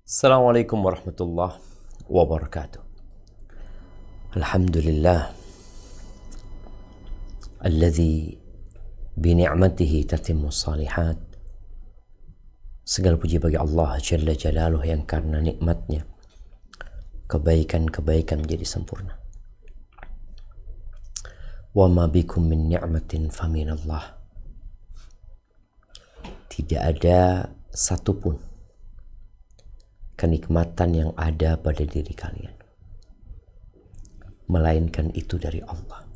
Assalamualaikum warahmatullahi wabarakatuh. Alhamdulillah alladzi bi ni'matihi tatimmu shalihat. Segala puji bagi Allah Jalla Jalaluh yang karena nikmatnya kebaikan-kebaikan menjadi sempurna. Wa ma bikum min ni'matin faminallah. Tidak ada satupun kenikmatan yang ada pada diri kalian, melainkan itu dari Allah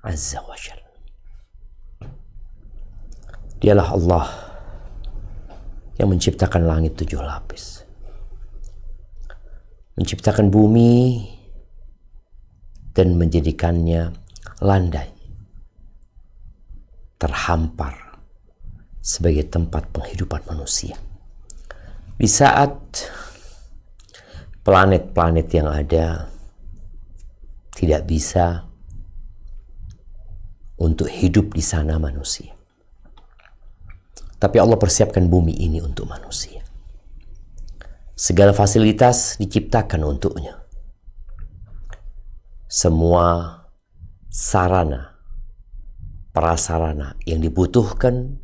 Azza wa Jalla. Dialah Allah yang menciptakan langit 7 lapis, menciptakan bumi dan menjadikannya landai, terhampar sebagai tempat penghidupan manusia. Di saat planet-planet yang ada tidak bisa untuk hidup di sana manusia, tapi Allah persiapkan bumi ini untuk manusia. Segala fasilitas diciptakan untuknya. Semua sarana, prasarana yang dibutuhkan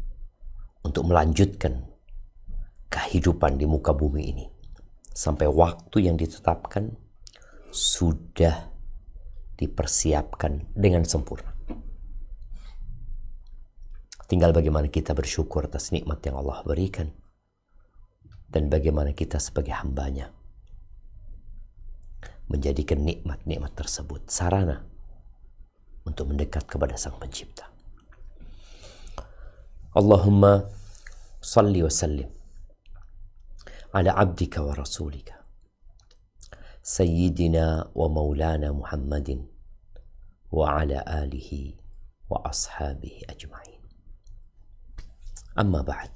untuk melanjutkan kehidupan di muka bumi ini sampai waktu yang ditetapkan sudah dipersiapkan dengan sempurna. Tinggal bagaimana kita bersyukur atas nikmat yang Allah berikan dan bagaimana kita sebagai hambanya menjadikan nikmat-nikmat tersebut sarana untuk mendekat kepada Sang Pencipta. Allahumma salli wa sallim ala abdika wa rasulika sayyidina wa maulana Muhammadin wa ala alihi wa ashabihi ajma'in. Amma ba'd.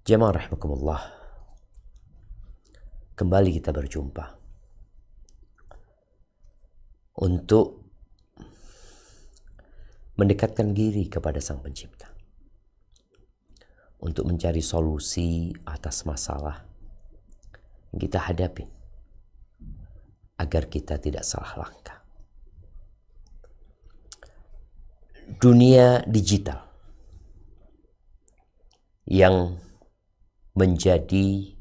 Jamaah rahimakumullah, kembali kita berjumpa untuk mendekatkan diri kepada Sang Pencipta, untuk mencari solusi atas masalah yang kita hadapi agar kita tidak salah langkah. Dunia digital yang menjadi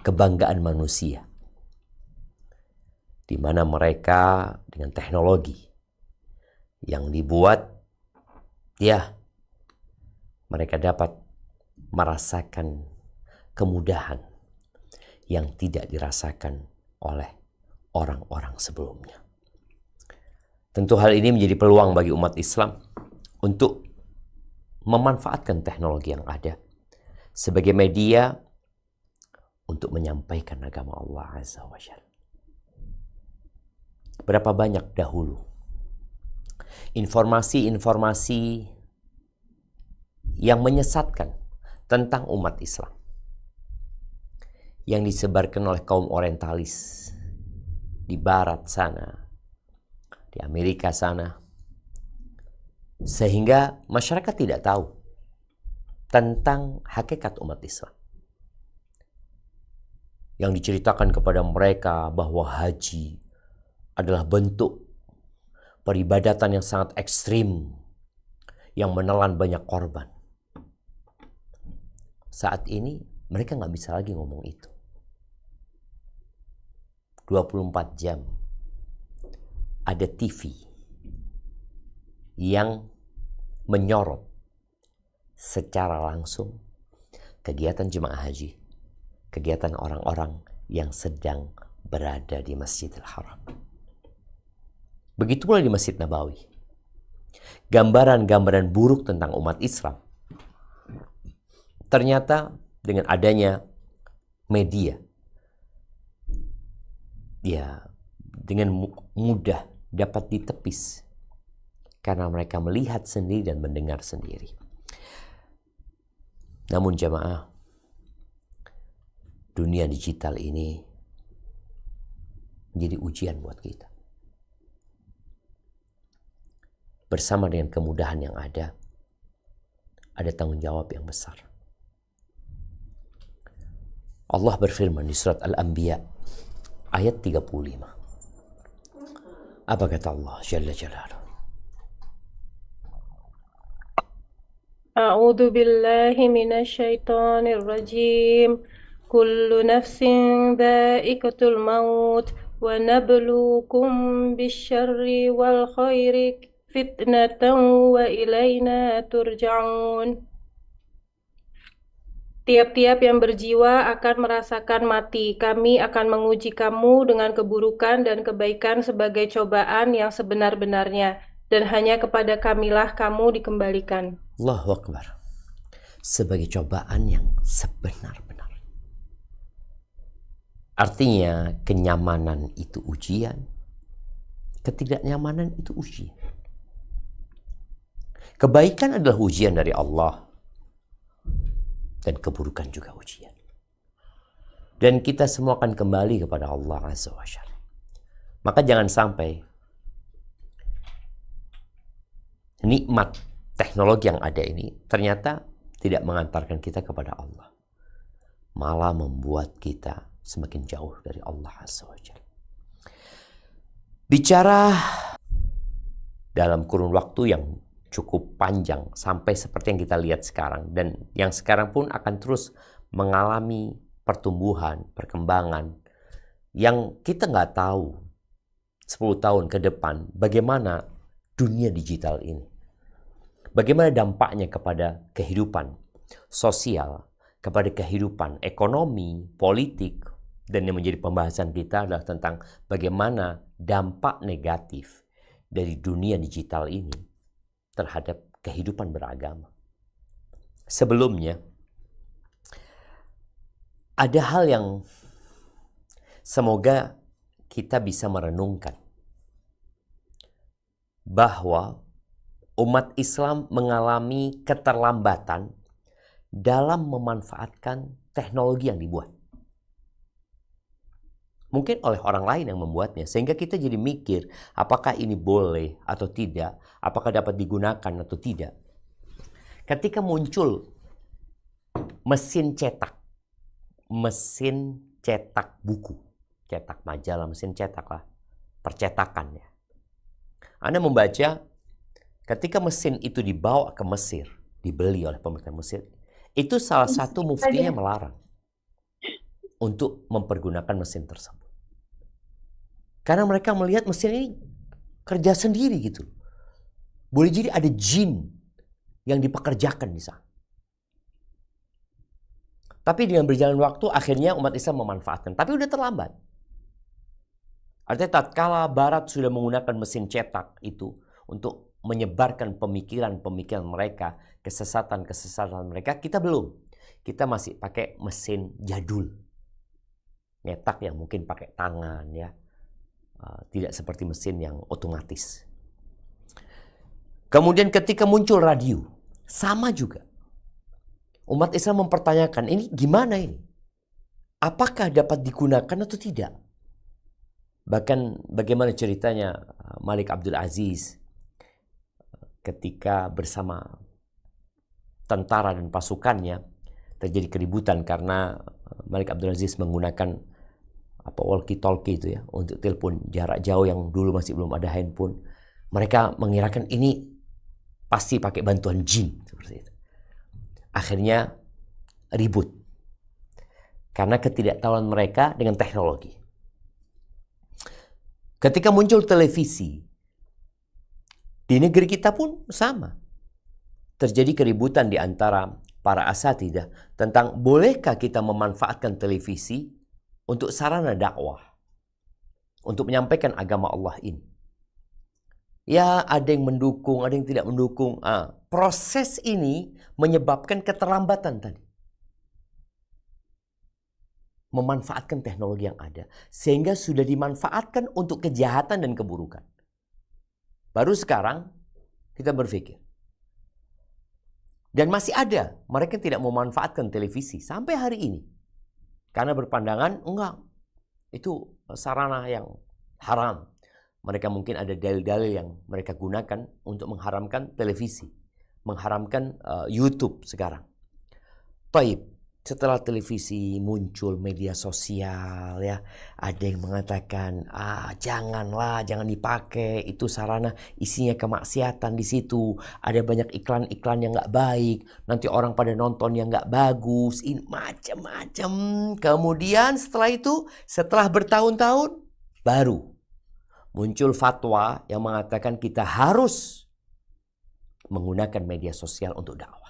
kebanggaan manusia, di mana mereka dengan teknologi yang dibuat, mereka dapat merasakan kemudahan yang tidak dirasakan oleh orang-orang sebelumnya. Tentu hal ini menjadi peluang bagi umat Islam untuk memanfaatkan teknologi yang ada sebagai media untuk menyampaikan agama Allah Azza wa Jalla. Berapa banyak dahulu informasi-informasi yang menyesatkan tentang umat Islam yang disebarkan oleh kaum orientalis di barat sana, di Amerika sana, sehingga masyarakat tidak tahu tentang hakikat umat Islam. Yang diceritakan kepada mereka bahwa haji adalah bentuk peribadatan yang sangat ekstrim yang menelan banyak korban. Saat ini mereka nggak bisa lagi ngomong itu. 24 jam ada TV yang menyorot secara langsung kegiatan jemaah haji, kegiatan orang-orang yang sedang berada di Masjidil Haram. Begitu pula di Masjid Nabawi. Gambaran-gambaran buruk tentang umat Islam ternyata dengan adanya media, dengan mudah dapat ditepis karena mereka melihat sendiri dan mendengar sendiri. Namun jamaah, dunia digital ini menjadi ujian buat kita. Bersama dengan kemudahan yang ada tanggung jawab yang besar. Allah berfirman di surat Al-Anbiya ayat 35. Apa kata Allah Jalla Jalaluhu? A'udzu billahi minasyaitonir rajim. Kullu nafsin dha'iqatul maut wa nabluukum bisyarri wal khairi fitnatan wa ilaina turja'un. Tiap-tiap yang berjiwa akan merasakan mati. Kami akan menguji kamu dengan keburukan dan kebaikan sebagai cobaan yang sebenar-benarnya. Dan hanya kepada kamilah kamu dikembalikan. Allahu Akbar. Sebagai cobaan yang sebenar-benar. Artinya kenyamanan itu ujian. Ketidaknyamanan itu ujian. Kebaikan adalah ujian dari Allah. Dan keburukan juga ujian. Dan kita semua akan kembali kepada Allah Azza wa Jalla. Maka jangan sampai nikmat teknologi yang ada ini ternyata tidak mengantarkan kita kepada Allah. Malah membuat kita semakin jauh dari Allah Azza wa Jalla. Bicara dalam kurun waktu yang cukup panjang sampai seperti yang kita lihat sekarang, dan yang sekarang pun akan terus mengalami pertumbuhan, perkembangan yang kita nggak tahu 10 tahun ke depan bagaimana dunia digital ini. Bagaimana dampaknya kepada kehidupan sosial, kepada kehidupan ekonomi, politik, dan yang menjadi pembahasan kita adalah tentang bagaimana dampak negatif dari dunia digital ini terhadap kehidupan beragama. Sebelumnya, ada hal yang semoga kita bisa merenungkan. Bahwa umat Islam mengalami keterlambatan dalam memanfaatkan teknologi yang dibuat. Mungkin oleh orang lain yang membuatnya. Sehingga kita jadi mikir, apakah ini boleh atau tidak? Apakah dapat digunakan atau tidak? Ketika muncul mesin cetak buku, cetak majalah, mesin cetak lah, percetakan ya. Anda membaca, ketika mesin itu dibawa ke Mesir, dibeli oleh pemerintah Mesir, itu salah satu muftinya melarang untuk mempergunakan mesin tersebut. Karena mereka melihat mesin ini kerja sendiri gitu. Boleh jadi ada jin yang dipekerjakan di sana. Tapi dengan berjalan waktu akhirnya umat Islam memanfaatkan. Tapi udah terlambat. Artinya tatkala Barat sudah menggunakan mesin cetak itu untuk menyebarkan pemikiran-pemikiran mereka, kesesatan-kesesatan mereka, kita belum. Kita masih pakai mesin jadul. Nyetak yang mungkin pakai tangan ya. Tidak seperti mesin yang otomatis. Kemudian ketika muncul radio, sama juga. Umat Islam mempertanyakan, ini gimana ini? Apakah dapat digunakan atau tidak? Bahkan bagaimana ceritanya Malik Abdul Aziz ketika bersama tentara dan pasukannya terjadi keributan karena Malik Abdul Aziz menggunakan walkie-talkie itu ya untuk telepon jarak jauh yang dulu masih belum ada handphone. Mereka mengirakan ini pasti pakai bantuan jin seperti itu. Akhirnya ribut karena ketidaktahuan mereka dengan teknologi. Ketika muncul televisi di negeri kita pun sama. Terjadi keributan di antara para asatidah tentang bolehkah kita memanfaatkan televisi untuk sarana dakwah, untuk menyampaikan agama Allah ini. Ya, ada yang mendukung, ada yang tidak mendukung. Proses ini menyebabkan keterlambatan tadi. Memanfaatkan teknologi yang ada. Sehingga sudah dimanfaatkan untuk kejahatan dan keburukan. Baru sekarang kita berpikir. Dan masih ada mereka yang tidak memanfaatkan televisi sampai hari ini. Karena berpandangan, enggak, itu sarana yang haram. Mereka mungkin ada dalil-dalil yang mereka gunakan untuk mengharamkan televisi. Mengharamkan YouTube sekarang. Taib. Setelah televisi muncul media sosial ya, ada yang mengatakan janganlah, jangan dipakai, itu sarana isinya kemaksiatan di situ. Ada banyak iklan-iklan yang nggak baik, nanti orang pada nonton yang nggak bagus, ini macam-macam. Kemudian setelah itu, setelah bertahun-tahun, baru muncul fatwa yang mengatakan kita harus menggunakan media sosial untuk dakwah.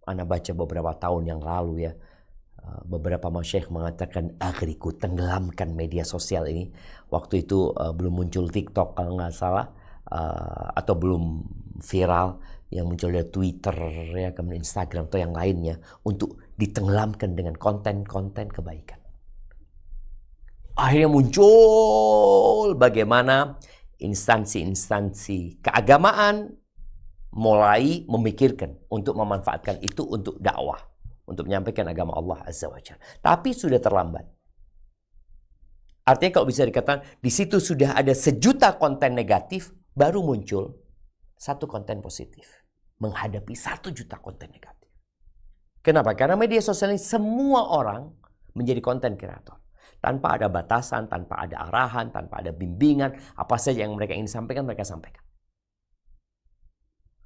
Ana baca beberapa tahun yang lalu ya, beberapa masyayikh mengatakan akhirku tenggelamkan media sosial ini. Waktu itu belum muncul TikTok kalau nggak salah, atau belum viral, yang muncul dari Twitter ya, kemudian Instagram atau yang lainnya, untuk ditenggelamkan dengan konten-konten kebaikan. Akhirnya muncul bagaimana instansi-instansi keagamaan mulai memikirkan untuk memanfaatkan itu untuk dakwah, untuk menyampaikan agama Allah Azza wa Jalla. Tapi sudah terlambat. Artinya kalau bisa dikatakan di situ sudah ada 1 juta konten negatif, baru muncul 1 konten positif menghadapi 1 juta konten negatif. Kenapa? Karena media sosial ini semua orang menjadi konten kreator. Tanpa ada batasan, tanpa ada arahan, tanpa ada bimbingan, apa saja yang mereka ingin sampaikan, mereka sampaikan.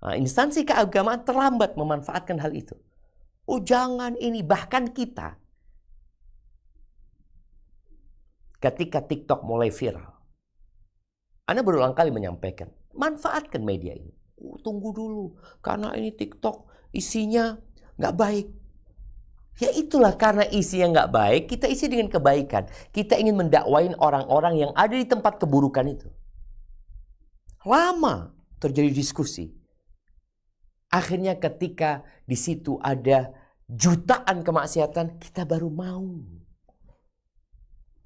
Nah, instansi keagamaan terlambat memanfaatkan hal itu. Oh jangan ini, bahkan kita. Ketika TikTok mulai viral, Anda berulang kali menyampaikan, manfaatkan media ini. Oh, tunggu dulu, karena ini TikTok isinya nggak baik. Ya itulah, karena isinya nggak baik, kita isi dengan kebaikan. Kita ingin mendakwain orang-orang yang ada di tempat keburukan itu. Lama terjadi diskusi. Akhirnya ketika di situ ada jutaan kemaksiatan, kita baru mau.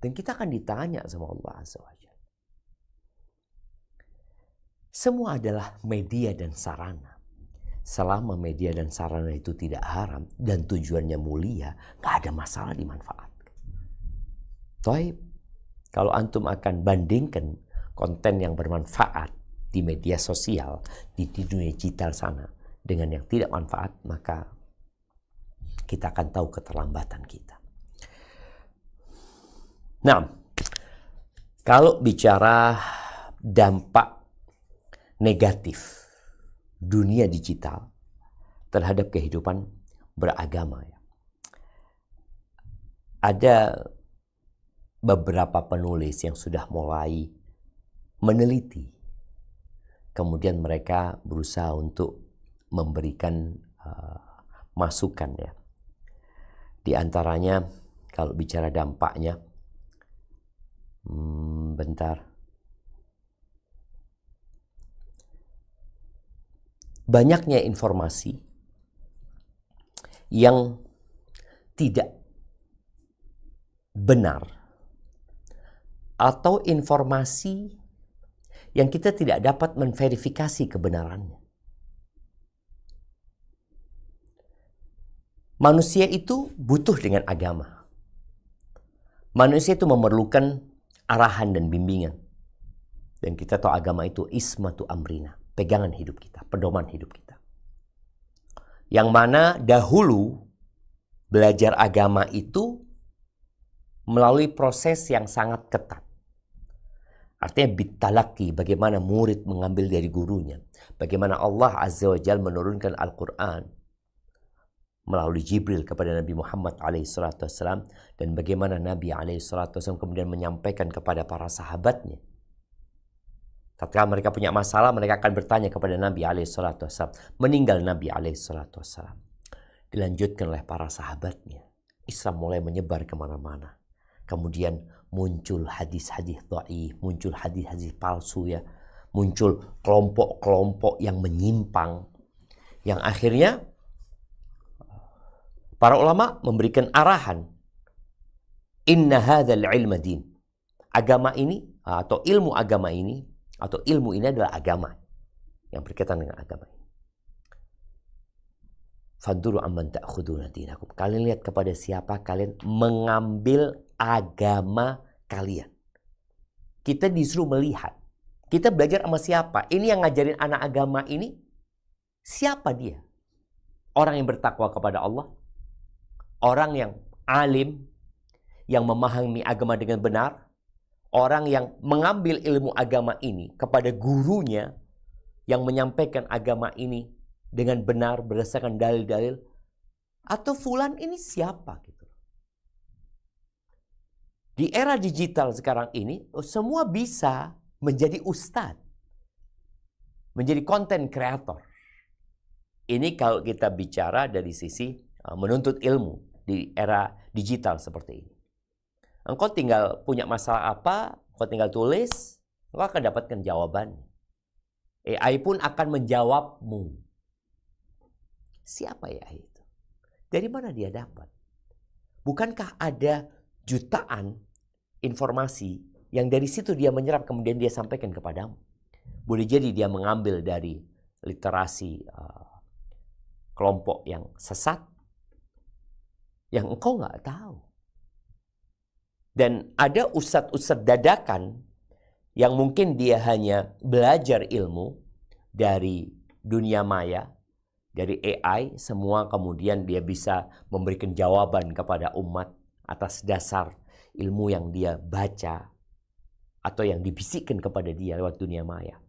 Dan kita akan ditanya sama Allah Azza wa Jalla. Semua adalah media dan sarana. Selama media dan sarana itu tidak haram dan tujuannya mulia, gak ada masalah dimanfaatkan. Taib, kalau antum akan bandingkan konten yang bermanfaat di media sosial, di dunia digital sana, dengan yang tidak manfaat, maka kita akan tahu keterlambatan kita. Nah, kalau bicara dampak negatif dunia digital terhadap kehidupan beragama, ya, ada beberapa penulis yang sudah mulai meneliti. Kemudian mereka berusaha untuk memberikan masukan ya. Di antaranya kalau bicara dampaknya, banyaknya informasi yang tidak benar atau informasi yang kita tidak dapat memverifikasi kebenarannya. Manusia itu butuh dengan agama. Manusia itu memerlukan arahan dan bimbingan. Dan kita tahu agama itu ismatu amrina, pegangan hidup kita, pedoman hidup kita. Yang mana dahulu belajar agama itu melalui proses yang sangat ketat. Artinya bitalaki, bagaimana murid mengambil dari gurunya. Bagaimana Allah Azza wa Jalla menurunkan Al-Quran melalui Jibril kepada Nabi Muhammad SAW, dan bagaimana Nabi SAW kemudian menyampaikan kepada para sahabatnya. Tatkala mereka punya masalah, mereka akan bertanya kepada Nabi SAW. Meninggal Nabi SAW, dilanjutkan oleh para sahabatnya. Islam mulai menyebar kemana-mana. Kemudian muncul hadis-hadis dhaif, muncul hadis-hadis palsu ya, muncul kelompok-kelompok yang menyimpang, yang akhirnya para ulama memberikan arahan, inna hadzal ilma din. Agama ini atau ilmu agama ini atau ilmu ini adalah agama yang berkaitan dengan agama ini. Fanduru amman ta'khuduna dinakum. Kalian lihat kepada siapa kalian mengambil agama kalian. Kita disuruh melihat. Kita belajar sama siapa? Ini yang ngajarin anak agama ini, siapa dia? orang yang bertakwa kepada Allah, orang yang alim, yang memahami agama dengan benar, orang yang mengambil ilmu agama ini kepada gurunya yang menyampaikan agama ini dengan benar berdasarkan dalil-dalil, atau fulan ini siapa gitu. Di era digital sekarang ini, semua bisa menjadi ustadz, menjadi content creator. Ini kalau kita bicara dari sisi menuntut ilmu di era digital seperti ini. Engkau tinggal punya masalah apa, engkau tinggal tulis, engkau akan dapatkan jawabannya. AI pun akan menjawabmu. Siapa ya itu? Dari mana dia dapat? Bukankah ada jutaan informasi yang dari situ dia menyerap kemudian dia sampaikan kepadamu? Boleh jadi dia mengambil dari literasi kelompok yang sesat, yang engkau nggak tahu. Dan ada ustadz-ustadz dadakan yang mungkin dia hanya belajar ilmu dari dunia maya, dari AI, semua kemudian dia bisa memberikan jawaban kepada umat atas dasar ilmu yang dia baca atau yang dibisikkan kepada dia lewat dunia maya.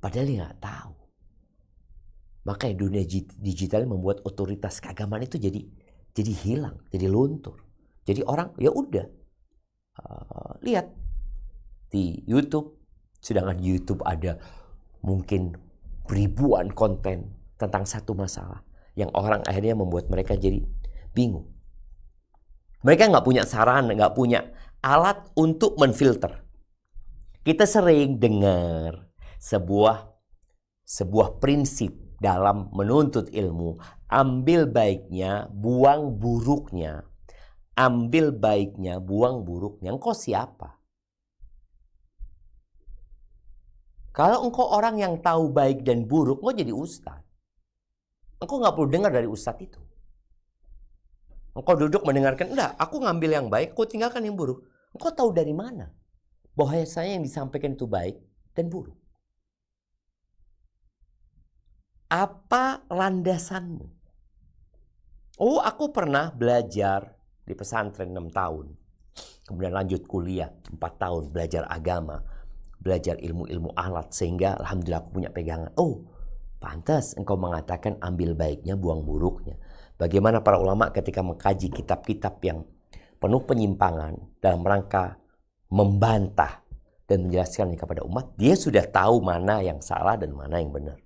Padahal dia nggak tahu. Makanya dunia digital membuat otoritas keagamaan itu jadi hilang, jadi luntur. Jadi orang ya udah lihat di YouTube, sedangkan YouTube ada mungkin ribuan konten tentang satu masalah yang orang akhirnya membuat mereka jadi bingung. Mereka nggak punya sarana, nggak punya alat untuk menfilter. Kita sering dengar sebuah prinsip dalam menuntut ilmu, ambil baiknya, buang buruknya. Ambil baiknya, buang buruknya. Engkau siapa? Kalau engkau orang yang tahu baik dan buruk, engkau jadi ustadz. Engkau nggak perlu dengar dari ustadz itu. Engkau duduk mendengarkan, enggak, aku ngambil yang baik, aku tinggalkan yang buruk. Engkau tahu dari mana bahwa saya yang disampaikan itu baik dan buruk? Apa landasanmu? Oh, aku pernah belajar di pesantren 6 tahun. Kemudian lanjut kuliah 4 tahun, belajar agama, belajar ilmu-ilmu alat, sehingga alhamdulillah aku punya pegangan. Oh, pantas engkau mengatakan ambil baiknya, buang buruknya. Bagaimana para ulama ketika mengkaji kitab-kitab yang penuh penyimpangan dalam rangka membantah dan menjelaskannya kepada umat, dia sudah tahu mana yang salah dan mana yang benar.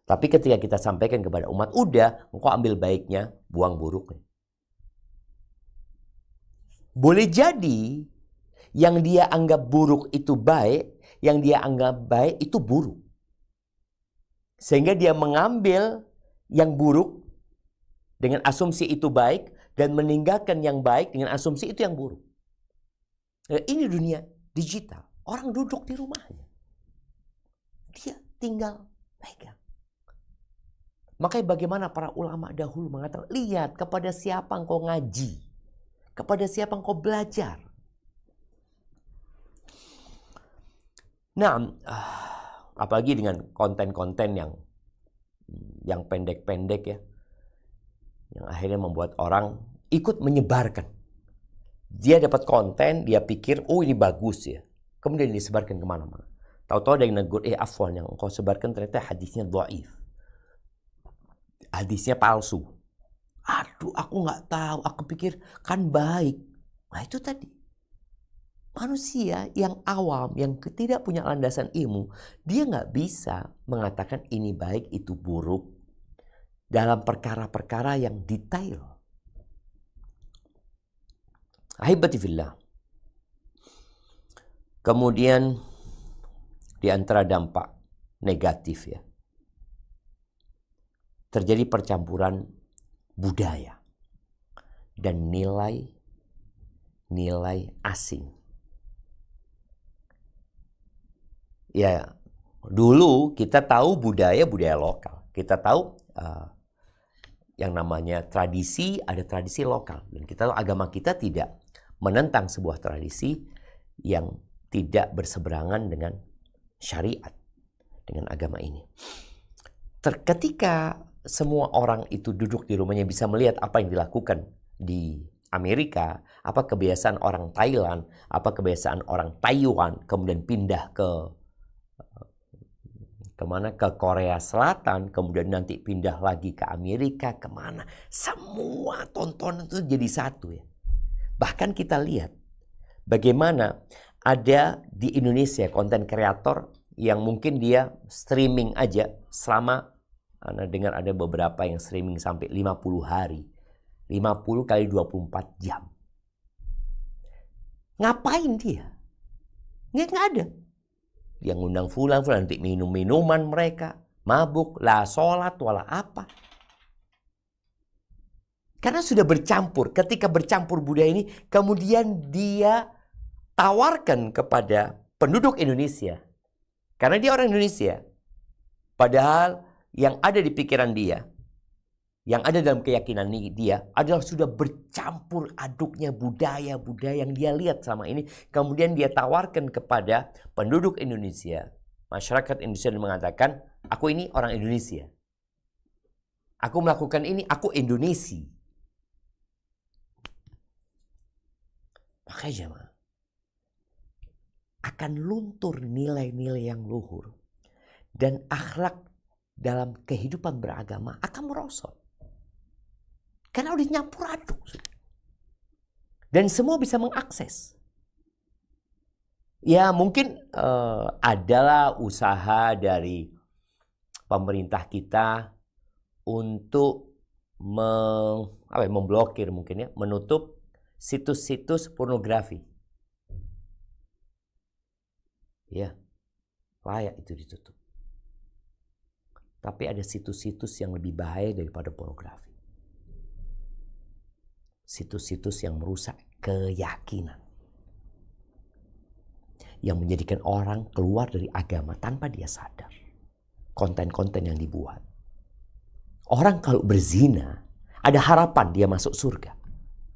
Tapi ketika kita sampaikan kepada umat, udah, engkau ambil baiknya, buang buruknya. Boleh jadi yang dia anggap buruk itu baik, yang dia anggap baik itu buruk. Sehingga dia mengambil yang buruk dengan asumsi itu baik dan meninggalkan yang baik dengan asumsi itu yang buruk. Nah, ini dunia digital. Orang duduk di rumahnya. Dia tinggal pegang. Makanya bagaimana para ulama dahulu mengatakan, lihat kepada siapa engkau ngaji. Kepada siapa engkau belajar. Nah, apalagi dengan konten-konten yang pendek-pendek ya. Yang akhirnya membuat orang ikut menyebarkan. Dia dapat konten, dia pikir, oh ini bagus ya. Kemudian disebarkan kemana-mana. Tahu-tahu ada yang negur, afwan yang engkau sebarkan ternyata hadisnya dhaif. Hadisnya palsu. Aduh, aku nggak tahu. Aku pikir kan baik. Nah itu tadi. Manusia yang awam, yang tidak punya landasan ilmu, dia nggak bisa mengatakan ini baik, itu buruk dalam perkara-perkara yang detail. Ahibati fillah. Kemudian di antara dampak negatif ya, terjadi percampuran budaya dan nilai asing. Ya, dulu kita tahu budaya lokal. Kita tahu yang namanya tradisi, ada tradisi lokal. Dan kita tahu agama kita tidak menentang sebuah tradisi yang tidak berseberangan dengan syariat, dengan agama ini. Ketika semua orang itu duduk di rumahnya bisa melihat apa yang dilakukan di Amerika, apa kebiasaan orang Thailand, apa kebiasaan orang Taiwan, kemudian pindah ke kemana, ke Korea Selatan, kemudian nanti pindah lagi ke Amerika, kemana. Semua tontonan itu jadi satu ya. Bahkan kita lihat bagaimana ada di Indonesia konten kreator yang mungkin dia streaming aja selama, Anda dengar ada beberapa yang streaming sampai 50 hari. 50 kali 24 jam. Ngapain dia? Nggak ada. Dia ngundang fulan, nanti minum-minuman mereka. Mabuk, lah sholat, wala apa. Karena sudah bercampur. Ketika bercampur budaya ini, kemudian dia tawarkan kepada penduduk Indonesia. Karena dia orang Indonesia. Padahal yang ada di pikiran dia, yang ada dalam keyakinan dia adalah sudah bercampur aduknya budaya-budaya yang dia lihat selama ini. Kemudian dia tawarkan kepada penduduk Indonesia. Masyarakat Indonesia dan mengatakan, aku ini orang Indonesia. Aku melakukan ini, aku Indonesia. Makanya akan luntur nilai-nilai yang luhur. Dan akhlak dalam kehidupan beragama akan merosot. Karena udah nyampur aduk. Dan semua bisa mengakses. Ya mungkin adalah usaha dari pemerintah kita untuk memblokir mungkin ya, menutup situs-situs pornografi. Ya, layak itu ditutup. Tapi ada situs-situs yang lebih bahaya daripada pornografi. Situs-situs yang merusak keyakinan. Yang menjadikan orang keluar dari agama tanpa dia sadar. Konten-konten yang dibuat. Orang kalau berzina, ada harapan dia masuk surga.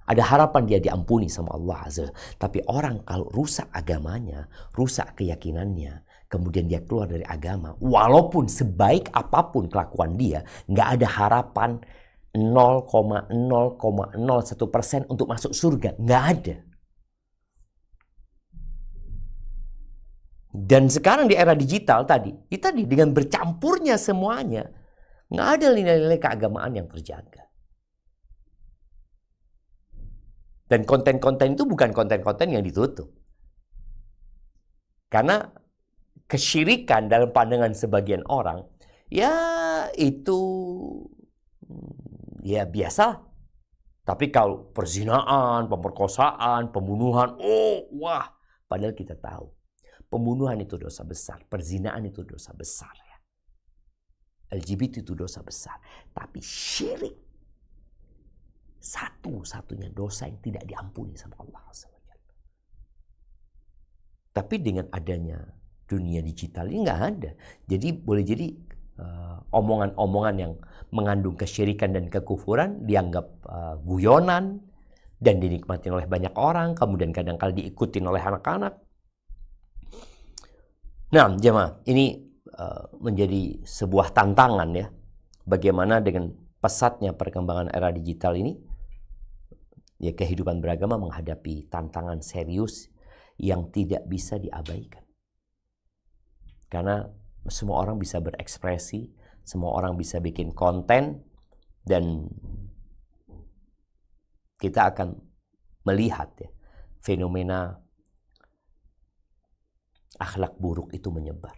Ada harapan dia diampuni sama Allah Azza. Tapi orang kalau rusak agamanya, rusak keyakinannya, kemudian dia keluar dari agama, walaupun sebaik apapun kelakuan dia, nggak ada harapan 0,0,01% untuk masuk surga. Nggak ada. Dan sekarang di era digital tadi dengan bercampurnya semuanya, nggak ada nilai-nilai keagamaan yang terjaga. Dan konten-konten itu bukan konten-konten yang ditutup. Karena kesyirikan dalam pandangan sebagian orang, ya itu ya biasa. Tapi kalau perzinaan, pemerkosaan, pembunuhan, wah. Padahal kita tahu, pembunuhan itu dosa besar, perzinaan itu dosa besar. Ya. LGBT itu dosa besar. Tapi syirik, satu-satunya dosa yang tidak diampuni sama Allah. Tapi dengan adanya dunia digital ini nggak ada. Jadi boleh jadi omongan-omongan yang mengandung kesyirikan dan kekufuran dianggap guyonan dan dinikmati oleh banyak orang, kemudian kadang-kala diikutin oleh anak-anak. Nah, jemaah, ini menjadi sebuah tantangan ya. Bagaimana dengan pesatnya perkembangan era digital ini, ya kehidupan beragama menghadapi tantangan serius yang tidak bisa diabaikan. Karena semua orang bisa berekspresi, semua orang bisa bikin konten, dan kita akan melihat ya, fenomena akhlak buruk itu menyebar.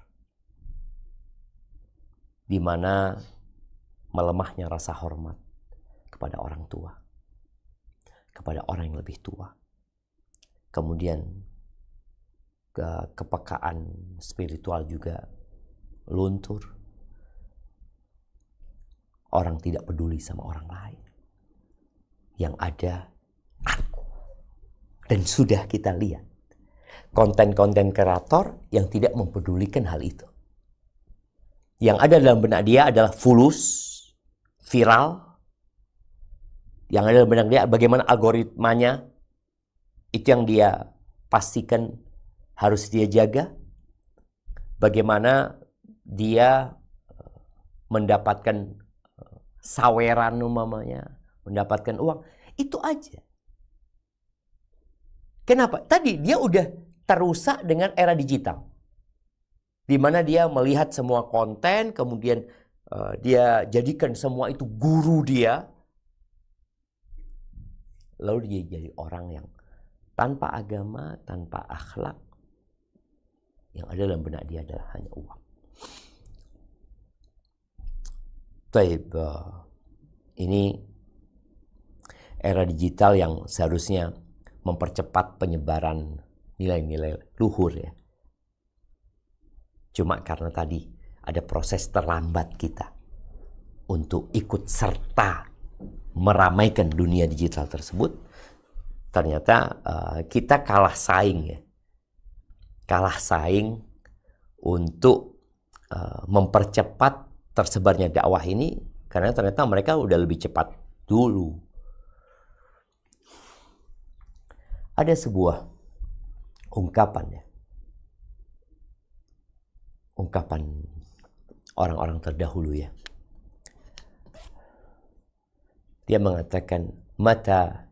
Di mana melemahnya rasa hormat kepada orang tua, kepada orang yang lebih tua. Kemudian kepekaan spiritual juga luntur. Orang tidak peduli sama orang lain. Yang ada aku. Dan sudah kita lihat konten-konten kreator yang tidak mempedulikan hal itu. Yang ada dalam benak dia adalah fulus, viral. Yang ada dalam benak dia bagaimana algoritmanya, itu yang dia pastikan harus dia jaga. Bagaimana dia mendapatkan saweran umpamanya, mendapatkan uang. Itu aja. Kenapa? Tadi dia udah terusak dengan era digital. Di mana dia melihat semua konten, kemudian dia jadikan semua itu guru dia. Lalu dia jadi orang yang tanpa agama, tanpa akhlak. Yang ada dalam benak dia adalah hanya uang. Taib, ini era digital yang seharusnya mempercepat penyebaran nilai-nilai luhur ya. Cuma karena tadi ada proses terlambat kita untuk ikut serta meramaikan dunia digital tersebut, ternyata kita kalah saing ya. Kalah saing untuk mempercepat tersebarnya dakwah ini, karena ternyata mereka udah lebih cepat dulu. Ada sebuah ungkapan ya. Ungkapan orang-orang terdahulu ya. Dia mengatakan, mata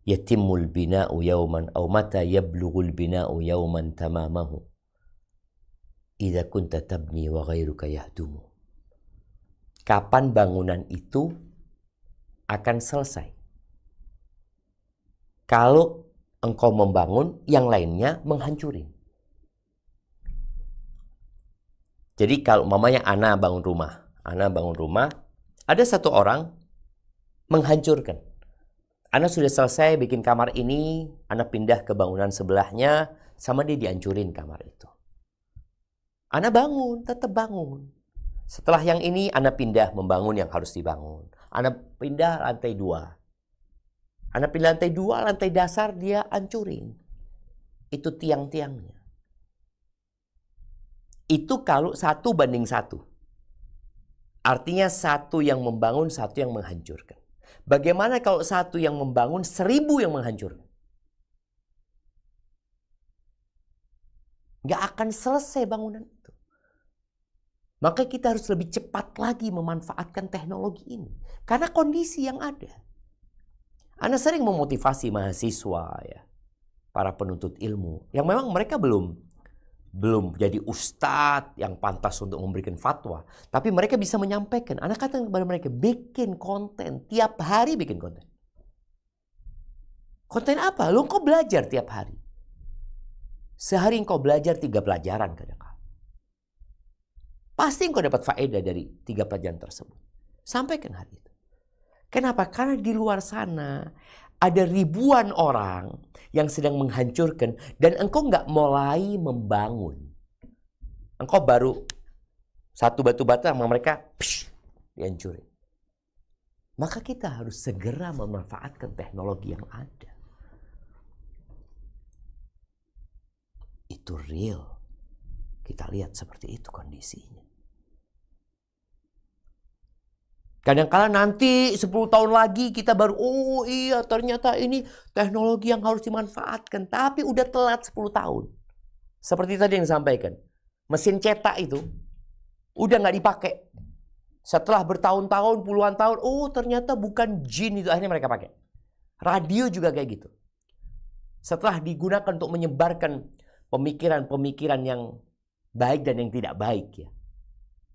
yatimul bina'u yawman aw mata yablughul bina'u yawman tamamahu idza kunta tabni wa ghairuka yahdumu. Kapan bangunan itu akan selesai? Kalau engkau membangun, yang lainnya menghancurin. Jadi kalau mamanya Ana bangun rumah, ada satu orang menghancurkan. Ana sudah selesai bikin kamar ini, Ana pindah ke bangunan sebelahnya, sama dia dihancurin kamar itu. Ana bangun, tetap bangun. Setelah yang ini, Ana pindah membangun yang harus dibangun. Ana pindah lantai 2. Ana pindah lantai 2, lantai dasar dia hancurin. Itu tiang-tiangnya. Itu kalau 1:1. Artinya satu yang membangun, satu yang menghancurkan. Bagaimana kalau satu yang membangun, 1000 yang menghancurkan? Nggak akan selesai bangunan itu. Maka kita harus lebih cepat lagi memanfaatkan teknologi ini. Karena kondisi yang ada. Ana sering memotivasi mahasiswa ya, para penuntut ilmu, yang memang mereka belum jadi ustadz yang pantas untuk memberikan fatwa. Tapi mereka bisa menyampaikan. Ana katakan kepada mereka, bikin konten. Tiap hari bikin konten. Konten apa? Lu kok belajar tiap hari. Sehari engkau belajar 3 pelajaran kadang-kadang. Pasti engkau dapat faedah dari 3 pelajaran tersebut. Sampaikan hari itu. Kenapa? Karena di luar sana ada ribuan orang yang sedang menghancurkan dan engkau nggak mulai membangun. Engkau baru satu batu bata sama mereka, dihancurin. Maka kita harus segera memanfaatkan teknologi yang ada. Itu real. Kita lihat seperti itu kondisinya. Kadang-kala nanti 10 tahun lagi kita baru, oh iya ternyata ini teknologi yang harus dimanfaatkan. Tapi udah telat 10 tahun. Seperti tadi yang disampaikan. Mesin cetak itu udah gak dipakai. Setelah bertahun-tahun, puluhan tahun, oh ternyata bukan jin itu. Akhirnya mereka pakai. Radio juga kayak gitu. Setelah digunakan untuk menyebarkan pemikiran-pemikiran yang baik dan yang tidak baik ya.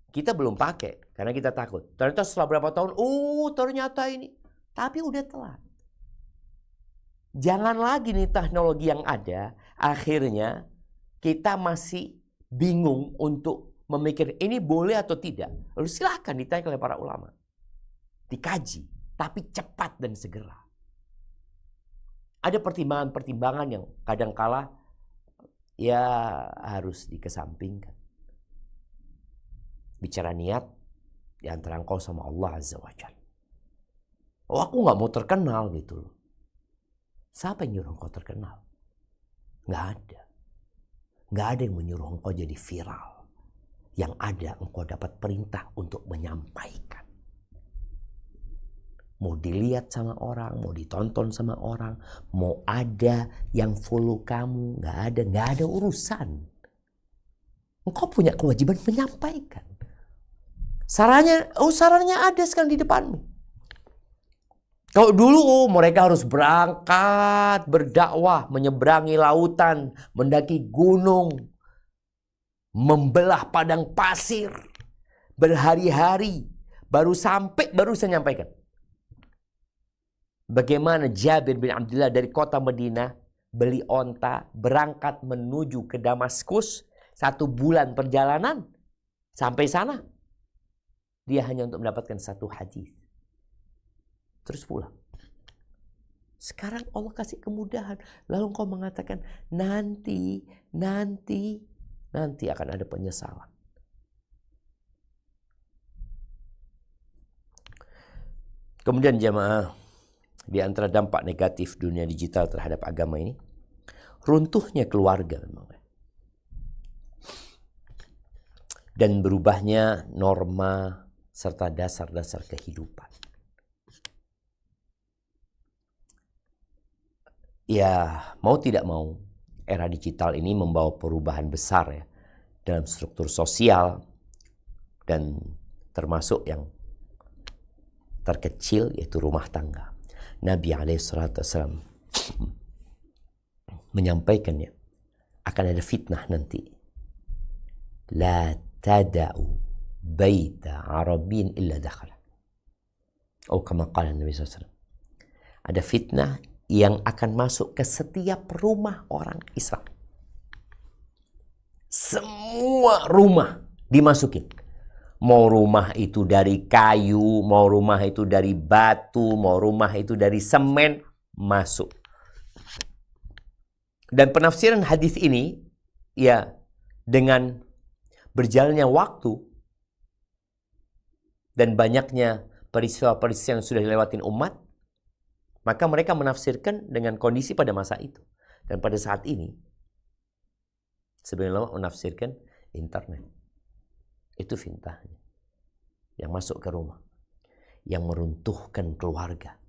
Kita belum pakai karena kita takut. Ternyata setelah berapa tahun, oh ternyata ini. Tapi udah telat. Jangan lagi nih teknologi yang ada, akhirnya kita masih bingung untuk memikir ini boleh atau tidak. Lalu silahkan ditanya oleh para ulama. Dikaji, tapi cepat dan segera. Ada pertimbangan-pertimbangan yang kadangkala ya harus dikesampingkan. Bicara niat di antara engkau sama Allah Azza wa Jalla. Oh aku gak mau terkenal gitu loh. Siapa yang nyuruh engkau terkenal? Gak ada. Gak ada yang menyuruh engkau jadi viral. Yang ada engkau dapat perintah untuk menyampaikan. Mau dilihat sama orang, mau ditonton sama orang, mau ada yang follow kamu, gak ada urusan. Engkau punya kewajiban menyampaikan. Sarannya ada sekarang di depanmu. Kalau dulu mereka harus berangkat, berdakwah, menyeberangi lautan, mendaki gunung, membelah padang pasir, berhari-hari, baru sampai, baru saya nyampaikan. Bagaimana Jabir bin Abdullah dari kota Madinah beli onta, berangkat menuju ke Damaskus, 1 bulan perjalanan, sampai sana. Dia hanya untuk mendapatkan 1 hadis. Terus pulang. Sekarang Allah kasih kemudahan. Lalu engkau mengatakan nanti akan ada penyesalan. Kemudian jamaah, di antara dampak negatif dunia digital terhadap agama ini, runtuhnya keluarga memang. Dan berubahnya norma serta dasar-dasar kehidupan. Ya, mau tidak mau, era digital ini membawa perubahan besar ya dalam struktur sosial dan termasuk yang terkecil yaitu rumah tangga. Nabi SAW menyampaikannya, akan ada fitnah nanti. La tada'u baita Arabin illa dakhala. Oh, kama qala Nabi SAW. Ada fitnah yang akan masuk ke setiap rumah orang Islam. Semua rumah dimasukin. Mau rumah itu dari kayu, mau rumah itu dari batu, mau rumah itu dari semen, masuk. Dan penafsiran hadis ini, ya dengan berjalannya waktu dan banyaknya peristiwa-peristiwa yang sudah dilewatin umat, maka mereka menafsirkan dengan kondisi pada masa itu. Dan pada saat ini, sebagian ulama menafsirkan internet. Itu fitnahnya. Yang masuk ke rumah. Yang meruntuhkan keluarga.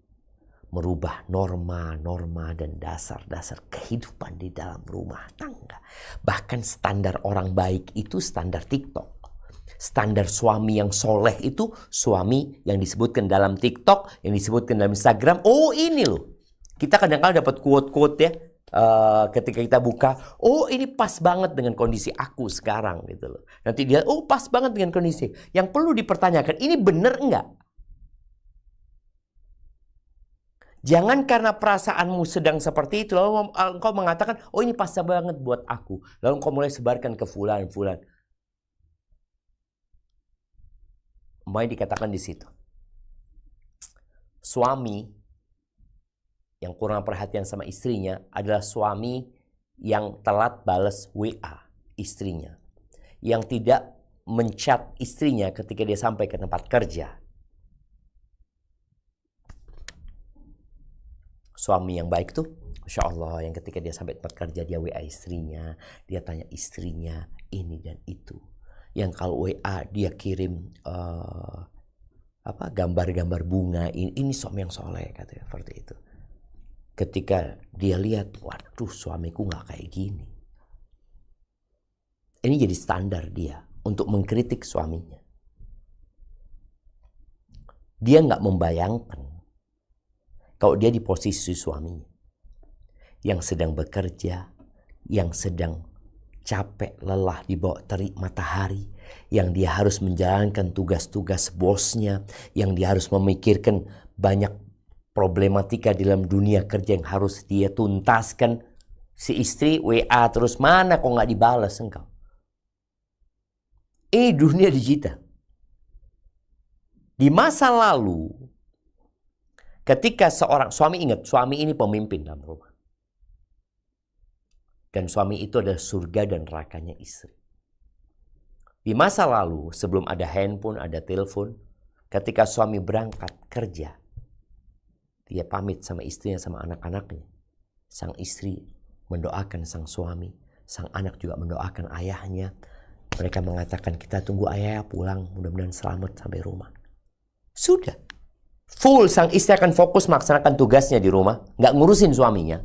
Merubah norma-norma dan dasar-dasar kehidupan di dalam rumah tangga. Bahkan standar orang baik itu standar TikTok. Standar suami yang soleh itu suami yang disebutkan dalam TikTok, yang disebutkan dalam Instagram. Oh ini loh. Kita kadang-kadang dapat quote-quote ya. Ketika kita buka, oh ini pas banget dengan kondisi aku sekarang gitu loh. Nanti dia, oh pas banget dengan kondisi. Yang perlu dipertanyakan, ini benar enggak? Jangan karena perasaanmu sedang seperti itu, lalu engkau mengatakan, oh ini pas banget buat aku. Lalu engkau mulai sebarkan ke fulan. Mau dikatakan di situ. Suami yang kurang perhatian sama istrinya adalah suami yang telat balas WA istrinya. Yang tidak menchat istrinya ketika dia sampai ke tempat kerja. Suami yang baik tuh, Masya Allah, yang ketika dia sampai tempat kerja dia WA istrinya, dia tanya istrinya ini dan itu. Yang kalau WA dia kirim gambar-gambar bunga, ini suami yang soleh katanya, seperti itu. Ketika dia lihat, waduh suamiku nggak kayak gini. Ini jadi standar dia untuk mengkritik suaminya. Dia nggak membayangkan kalau dia di posisi suaminya yang sedang bekerja, yang sedang capek, lelah di bawah terik matahari, yang dia harus menjalankan tugas-tugas bosnya, yang dia harus memikirkan banyak problematika dalam dunia kerja yang harus dia tuntaskan. Si istri WA terus, mana kok nggak dibalas engkau? Ini dunia digital. Di masa lalu, ketika seorang suami, ingat suami ini pemimpin dalam rumah. Dan suami itu adalah surga dan nerakanya istri. Di masa lalu, sebelum ada handphone, ada telepon, ketika suami berangkat kerja, dia pamit sama istrinya, sama anak-anaknya. Sang istri mendoakan sang suami, sang anak juga mendoakan ayahnya. Mereka mengatakan, kita tunggu ayah pulang, mudah-mudahan selamat sampai rumah. Sudah. Full, sang istri akan fokus melaksanakan tugasnya di rumah, nggak ngurusin suaminya.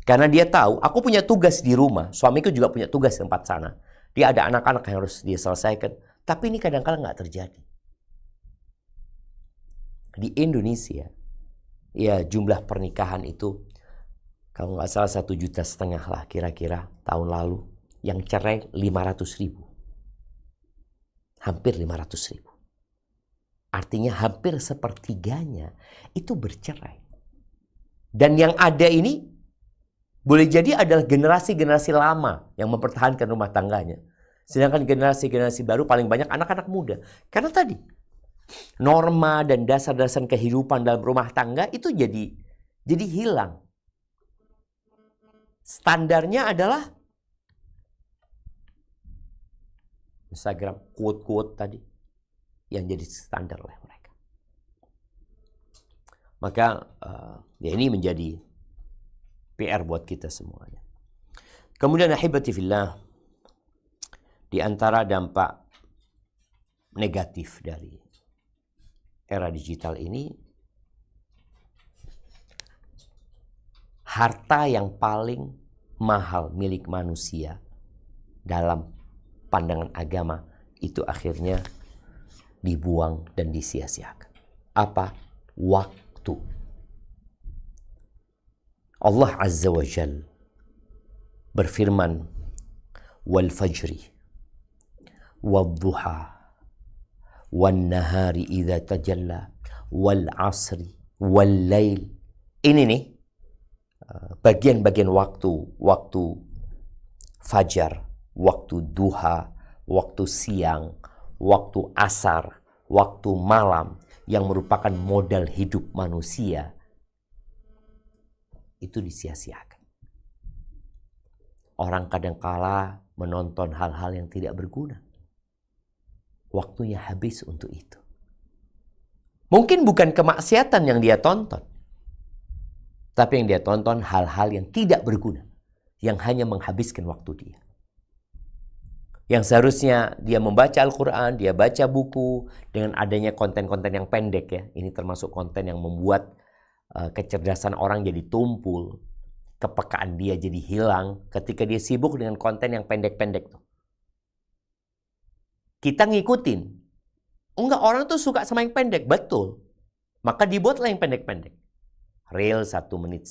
Karena dia tahu, aku punya tugas di rumah, suamiku juga punya tugas di tempat sana. Dia ada anak-anak yang harus dia selesaikan. Tapi ini kadang-kala nggak terjadi. Di Indonesia, ya jumlah pernikahan itu kalau nggak salah 1,5 juta lah kira-kira tahun lalu. Yang cerai 500.000. Hampir 500.000. Artinya hampir sepertiganya itu bercerai. Dan yang ada ini boleh jadi adalah generasi-generasi lama yang mempertahankan rumah tangganya. Sedangkan generasi-generasi baru paling banyak anak-anak muda. Karena tadi norma dan dasar-dasar kehidupan dalam rumah tangga itu jadi hilang. Standarnya adalah Instagram quote-quote tadi yang jadi standar oleh mereka. Maka ya ini menjadi PR buat kita semuanya. Kemudian ahibati fillah, di antara dampak negatif dari era digital ini, harta yang paling mahal milik manusia dalam pandangan agama itu akhirnya dibuang dan disia-siakan. Apa? Waktu. Allah Azza wa Jal berfirman, wal fajri wal duha wal nahari idza tajalla wal asri wal lail. Ini nih bagian-bagian waktu fajar, waktu duha, waktu siang, waktu asar, waktu malam yang merupakan modal hidup manusia itu disia-siakan. Orang kadangkala menonton hal-hal yang tidak berguna. Waktunya habis untuk itu. Mungkin bukan kemaksiatan yang dia tonton, tapi yang dia tonton hal-hal yang tidak berguna, yang hanya menghabiskan waktu dia. Yang seharusnya dia membaca Al-Quran, dia baca buku, dengan adanya konten-konten yang pendek ya. Ini termasuk konten yang membuat kecerdasan orang jadi tumpul, kepekaan dia jadi hilang ketika dia sibuk dengan konten yang pendek-pendek tuh. Kita ngikutin. Enggak, orang tuh suka sama yang pendek, betul. Maka dibuatlah yang pendek-pendek. Reel 1,5 menit,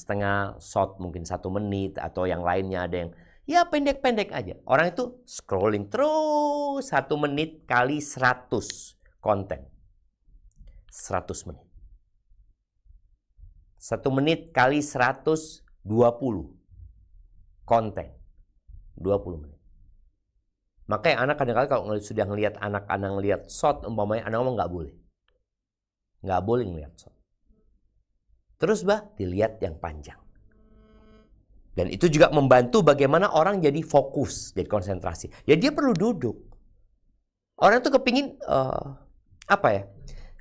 short mungkin 1 menit, atau yang lainnya ada yang ya pendek-pendek aja. Orang itu scrolling terus 1 menit kali 100 konten. 100 menit. 1 menit kali 120 konten. 20 menit. Makanya anak kadang-kadang kalau sudah ngelihat anak-anak ngelihat short umpamanya, anak ngomong nggak boleh. Nggak boleh ngelihat short. Terus dilihat yang panjang. Dan itu juga membantu bagaimana orang jadi fokus, jadi konsentrasi. Ya dia perlu duduk. Orang tuh kepingin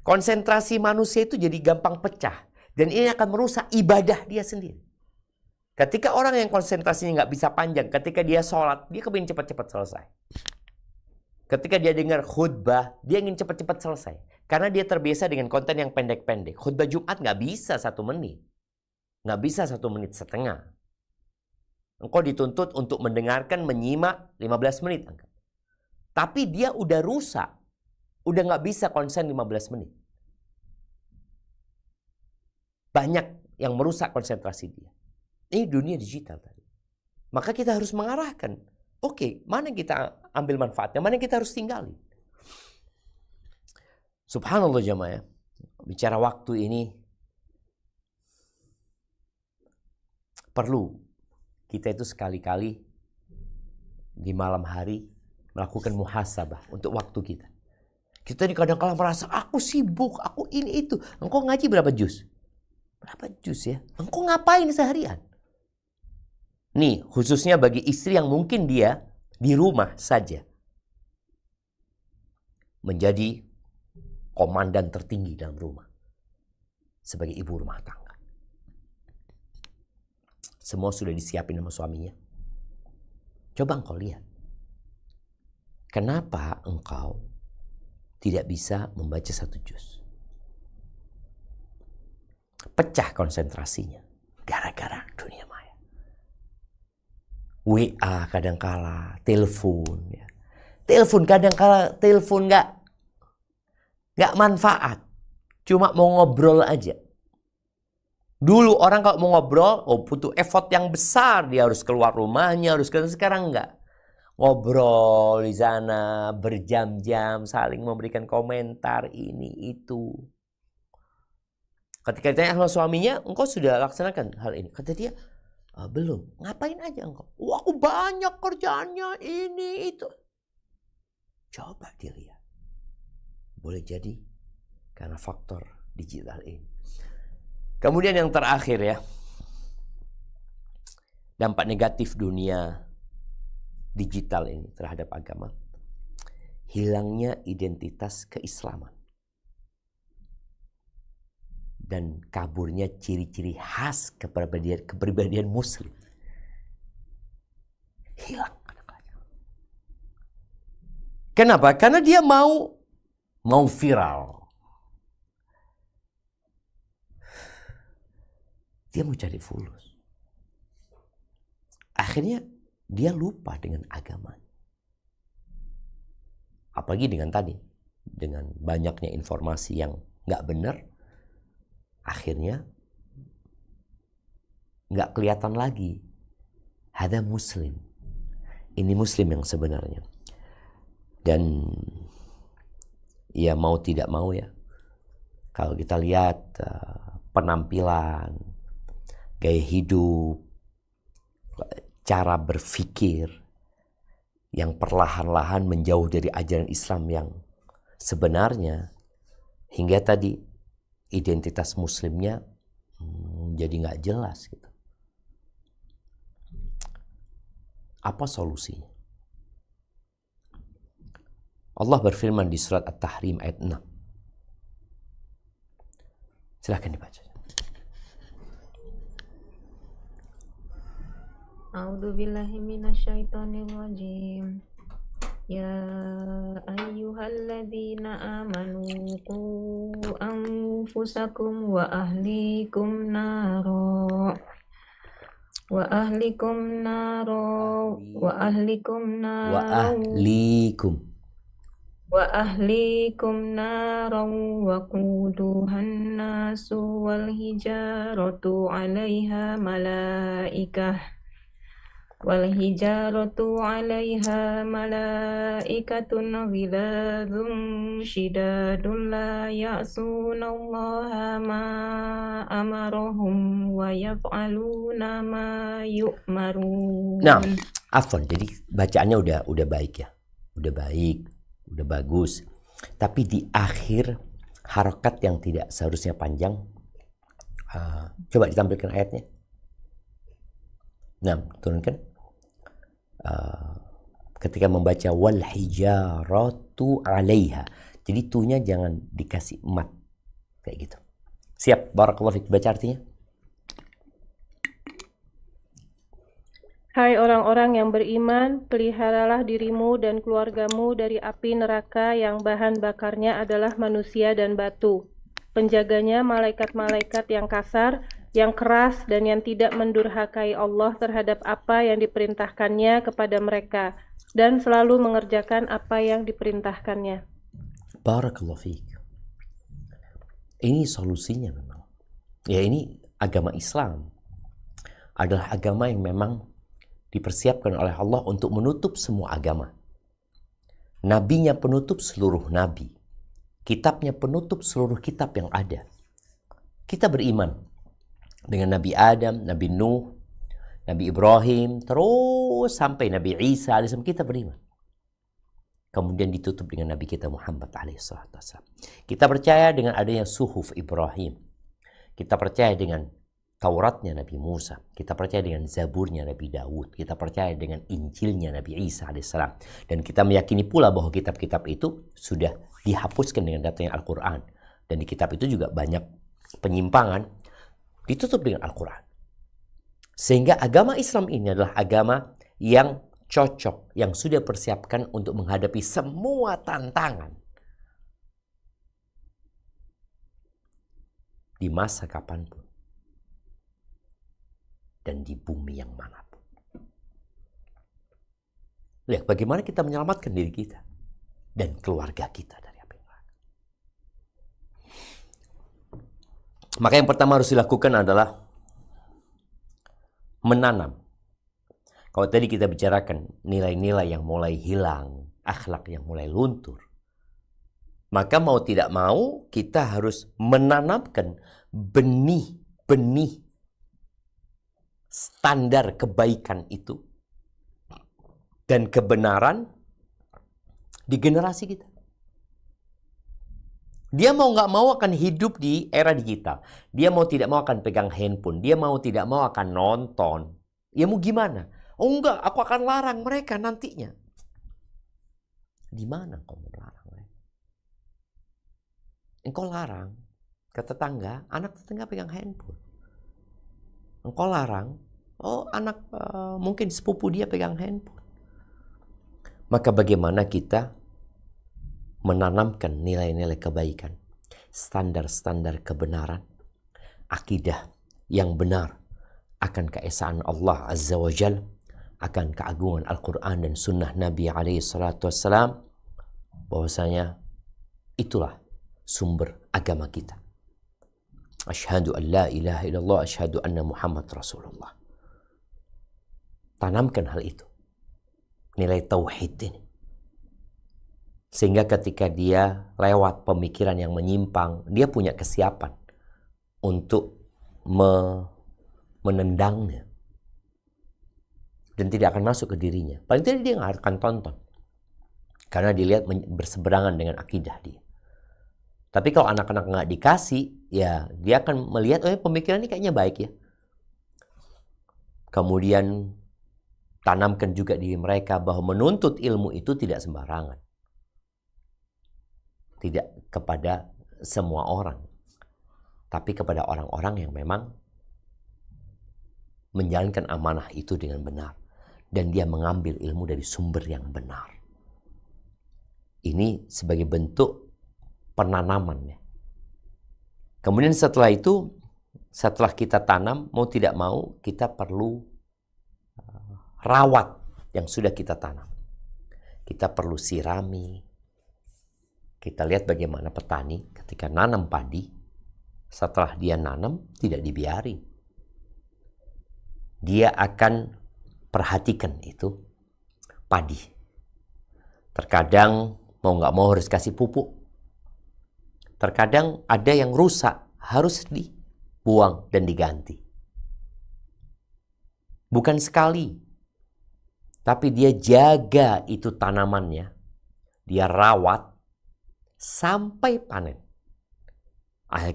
konsentrasi manusia itu jadi gampang pecah. Dan ini akan merusak ibadah dia sendiri. Ketika orang yang konsentrasinya nggak bisa panjang, ketika dia sholat, dia kepingin cepat-cepat selesai. Ketika dia dengar khutbah, dia ingin cepat-cepat selesai. Karena dia terbiasa dengan konten yang pendek-pendek. Khutbah Jumat nggak bisa 1 menit. Nggak bisa 1 menit setengah. Engkau dituntut untuk mendengarkan, menyimak 15 menit. Tapi dia udah rusak. Udah nggak bisa konsen 15 menit. Banyak yang merusak konsentrasi dia. Ini dunia digital tadi. Maka kita harus mengarahkan. Oke, mana yang kita ambil manfaatnya, mana yang kita harus tinggalin. Subhanallah jamaah. Bicara waktu ini perlu kita itu sekali-kali di malam hari melakukan muhasabah untuk waktu kita. Kita ini kadang-kadang merasa aku sibuk, aku ini itu. Engkau ngaji berapa juz? Berapa juz ya? Engkau ngapain seharian? Nih, khususnya bagi istri yang mungkin dia di rumah saja menjadi komandan tertinggi dalam rumah sebagai ibu rumah tangga. Semua sudah disiapin sama suaminya. Coba engkau lihat. Kenapa engkau tidak bisa membaca 1 juz? Pecah konsentrasinya gara-gara dunia maya. WA kadangkala, telepon ya. Telepon, kadang kala telepon nggak manfaat. Cuma mau ngobrol aja. Dulu orang kalau mau ngobrol, butuh effort yang besar. Dia harus keluar rumahnya, sekarang nggak. Ngobrol di sana berjam-jam, saling memberikan komentar ini itu. Ketika ditanya sama suaminya, engkau sudah laksanakan hal ini? Kata dia, belum. Ngapain aja engkau? Aku banyak kerjaannya ini itu. Coba dilihat. Boleh jadi karena faktor digital ini. Kemudian yang terakhir ya, dampak negatif dunia digital ini terhadap agama, hilangnya identitas keislaman dan kaburnya ciri-ciri khas kepribadian muslim. Hilang. Kenapa? Karena dia mau viral. Dia mau cari fulus. Akhirnya dia lupa dengan agama. Apalagi dengan banyaknya informasi yang nggak benar, akhirnya nggak kelihatan lagi. Ada muslim. Ini muslim yang sebenarnya. Dan ya mau tidak mau ya, kalau kita lihat penampilan, gaya hidup, cara berpikir yang perlahan-lahan menjauh dari ajaran Islam yang sebenarnya, hingga tadi identitas muslimnya jadi nggak jelas gitu. Apa solusinya? Allah berfirman di surat At-Tahrim ayat 6. Silahkan dibaca. A'udzu billahi minasyaitonir rajim. Ya ayyuhalladzina amanu qu anfusakum wa ahlikum naro wa ahlikum naro wa ahlikum Wa naro ahlikum. wa ahlikum naran wa quduhan nasu wal hijaratu 'alaiha malaikatun ghiladun syidadun la ya'sunallaha ma amarahum wa yaf'aluna ma yu'marun. Nah, afwan, jadi bacaannya udah baik ya. Udah baik, udah bagus. Tapi di akhir harokat yang tidak seharusnya panjang, coba ditampilkan ayatnya. Nah, turunkan. Ketika membaca wal hijaratu 'alaiha. Jadi tunya jangan dikasih mat kayak gitu. Siap, barakallahu fik, baca artinya. Hai orang-orang yang beriman, peliharalah dirimu dan keluargamu dari api neraka yang bahan bakarnya adalah manusia dan batu. Penjaganya malaikat-malaikat yang kasar, yang keras, dan yang tidak mendurhakai Allah terhadap apa yang diperintahkannya kepada mereka, dan selalu mengerjakan apa yang diperintahkannya. Barakallahu fiik. Ini solusinya memang. Ya, ini agama Islam adalah agama yang memang dipersiapkan oleh Allah untuk menutup semua agama. Nabinya penutup seluruh nabi. Kitabnya penutup seluruh kitab yang ada. Kita beriman dengan Nabi Adam, Nabi Nuh, Nabi Ibrahim, terus sampai Nabi Isa AS, kita beriman. Kemudian ditutup dengan Nabi kita Muhammad AS. Kita percaya dengan adanya suhuf Ibrahim. Kita percaya dengan Tauratnya Nabi Musa. Kita percaya dengan Zaburnya Nabi Daud. Kita percaya dengan Injilnya Nabi Isa AS. Dan kita meyakini pula bahwa kitab-kitab itu sudah dihapuskan dengan datangnya Al-Quran. Dan di kitab itu juga banyak penyimpangan, ditutup dengan Al-Quran. Sehingga agama Islam ini adalah agama yang cocok, yang sudah persiapkan untuk menghadapi semua tantangan di masa kapanpun dan di bumi yang manapun. Lihat bagaimana kita menyelamatkan diri kita dan keluarga kita dari api neraka. Maka yang pertama harus dilakukan adalah menanam. Kalau tadi kita bicarakan nilai-nilai yang mulai hilang, akhlak yang mulai luntur, maka mau tidak mau kita harus menanamkan benih-benih standar kebaikan itu dan kebenaran di generasi kita. Dia mau nggak mau akan hidup di era digital. Dia mau tidak mau akan pegang handphone. Dia mau tidak mau akan nonton. Ya mau gimana? Oh enggak, aku akan larang mereka nantinya. Di mana kau melarang mereka? Engkau larang ke tetangga, anak tetangga pegang handphone. Engkau larang, oh anak mungkin sepupu dia pegang handphone. Maka bagaimana kita menanamkan nilai-nilai kebaikan, standar-standar kebenaran, akidah yang benar akan keesaan Allah Azza wa Jalla, akan keagungan Al-Quran dan Sunnah Nabi SAW, bahwasanya itulah sumber agama kita. Asyhadu an la ilaha illallah, asyhadu anna Muhammad Rasulullah. Tanamkan hal itu, nilai tauhid ini. Sehingga ketika dia lewat pemikiran yang menyimpang, dia punya kesiapan untuk menendangnya. Dan tidak akan masuk ke dirinya. Paling tidak dia nggak akan tonton. Karena dilihat berseberangan dengan akidah dia. Tapi kalau anak-anak nggak dikasih, ya dia akan melihat, oh pemikiran ini kayaknya baik ya. Kemudian tanamkan juga diri mereka bahwa menuntut ilmu itu tidak sembarangan. Tidak kepada semua orang. Tapi kepada orang-orang yang memang menjalankan amanah itu dengan benar. Dan dia mengambil ilmu dari sumber yang benar. Ini sebagai bentuk penanamannya. Kemudian setelah itu, setelah kita tanam, mau tidak mau, kita perlu rawat yang sudah kita tanam. Kita perlu sirami. Kita lihat bagaimana petani ketika nanam padi, setelah dia nanam, tidak dibiarin. Dia akan perhatikan itu padi. Terkadang mau nggak mau harus kasih pupuk. Terkadang ada yang rusak, harus dibuang dan diganti. Bukan sekali, tapi dia jaga itu tanamannya. Dia rawat sampai panen.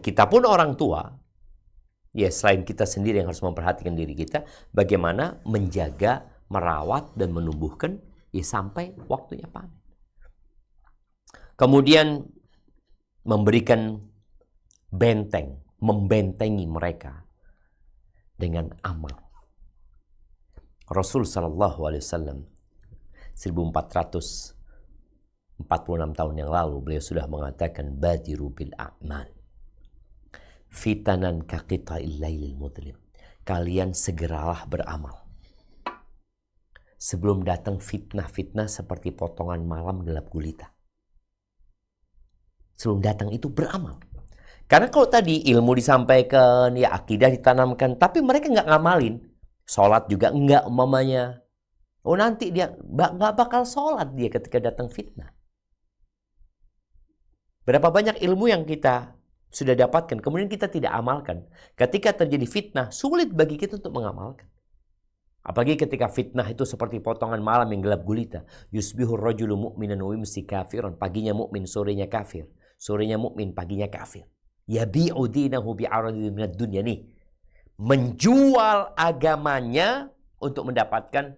Kita pun orang tua, ya selain kita sendiri yang harus memperhatikan diri kita, bagaimana menjaga, merawat, dan menumbuhkan ya sampai waktunya panen. Kemudian memberikan benteng, membentengi mereka dengan amal. Rasul SAW 1446 tahun yang lalu beliau sudah mengatakan badiru bil a'mal fitanan kaqita'il lailil mudlim. Kalian segeralah beramal sebelum datang fitnah-fitnah seperti potongan malam gelap gulita. Sebelum datang itu beramal. Karena kalau tadi ilmu disampaikan, ya akidah ditanamkan, tapi mereka nggak ngamalin. Sholat juga enggak umpamanya. Oh nanti dia nggak bakal sholat dia ketika datang fitnah. Berapa banyak ilmu yang kita sudah dapatkan, kemudian kita tidak amalkan. Ketika terjadi fitnah, sulit bagi kita untuk mengamalkan. Apalagi ketika fitnah itu seperti potongan malam yang gelap gulita. Yusbihur rajulu mu'minan wa yumsi kafiran. Paginya mukmin, sorenya kafir. Sorenya mukmin, paginya kafir. Yabi'u dinahu bi'aradin minad dunya nih. Menjual agamanya untuk mendapatkan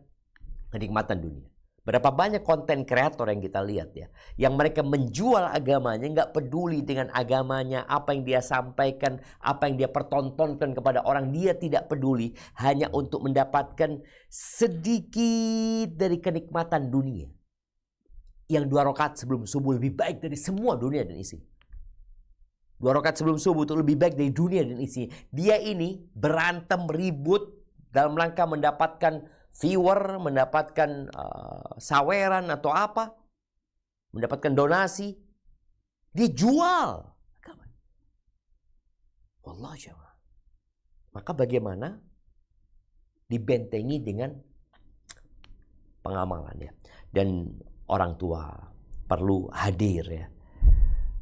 kenikmatan dunia. Berapa banyak konten kreator yang kita lihat ya, yang mereka menjual agamanya, nggak peduli dengan agamanya, apa yang dia sampaikan, apa yang dia pertontonkan kepada orang, dia tidak peduli, hanya untuk mendapatkan sedikit dari kenikmatan dunia. Yang 2 rakaat sebelum subuh lebih baik dari semua dunia dan isi. 2 rakaat sebelum subuh itu lebih baik dari dunia dan isi. Dia ini berantem ribut dalam rangka mendapatkan viewer, mendapatkan saweran atau apa, mendapatkan donasi, dia jual agama. Wallah jemaah. Maka bagaimana dibentengi dengan pengamalan ya. Dan orang tua perlu hadir ya.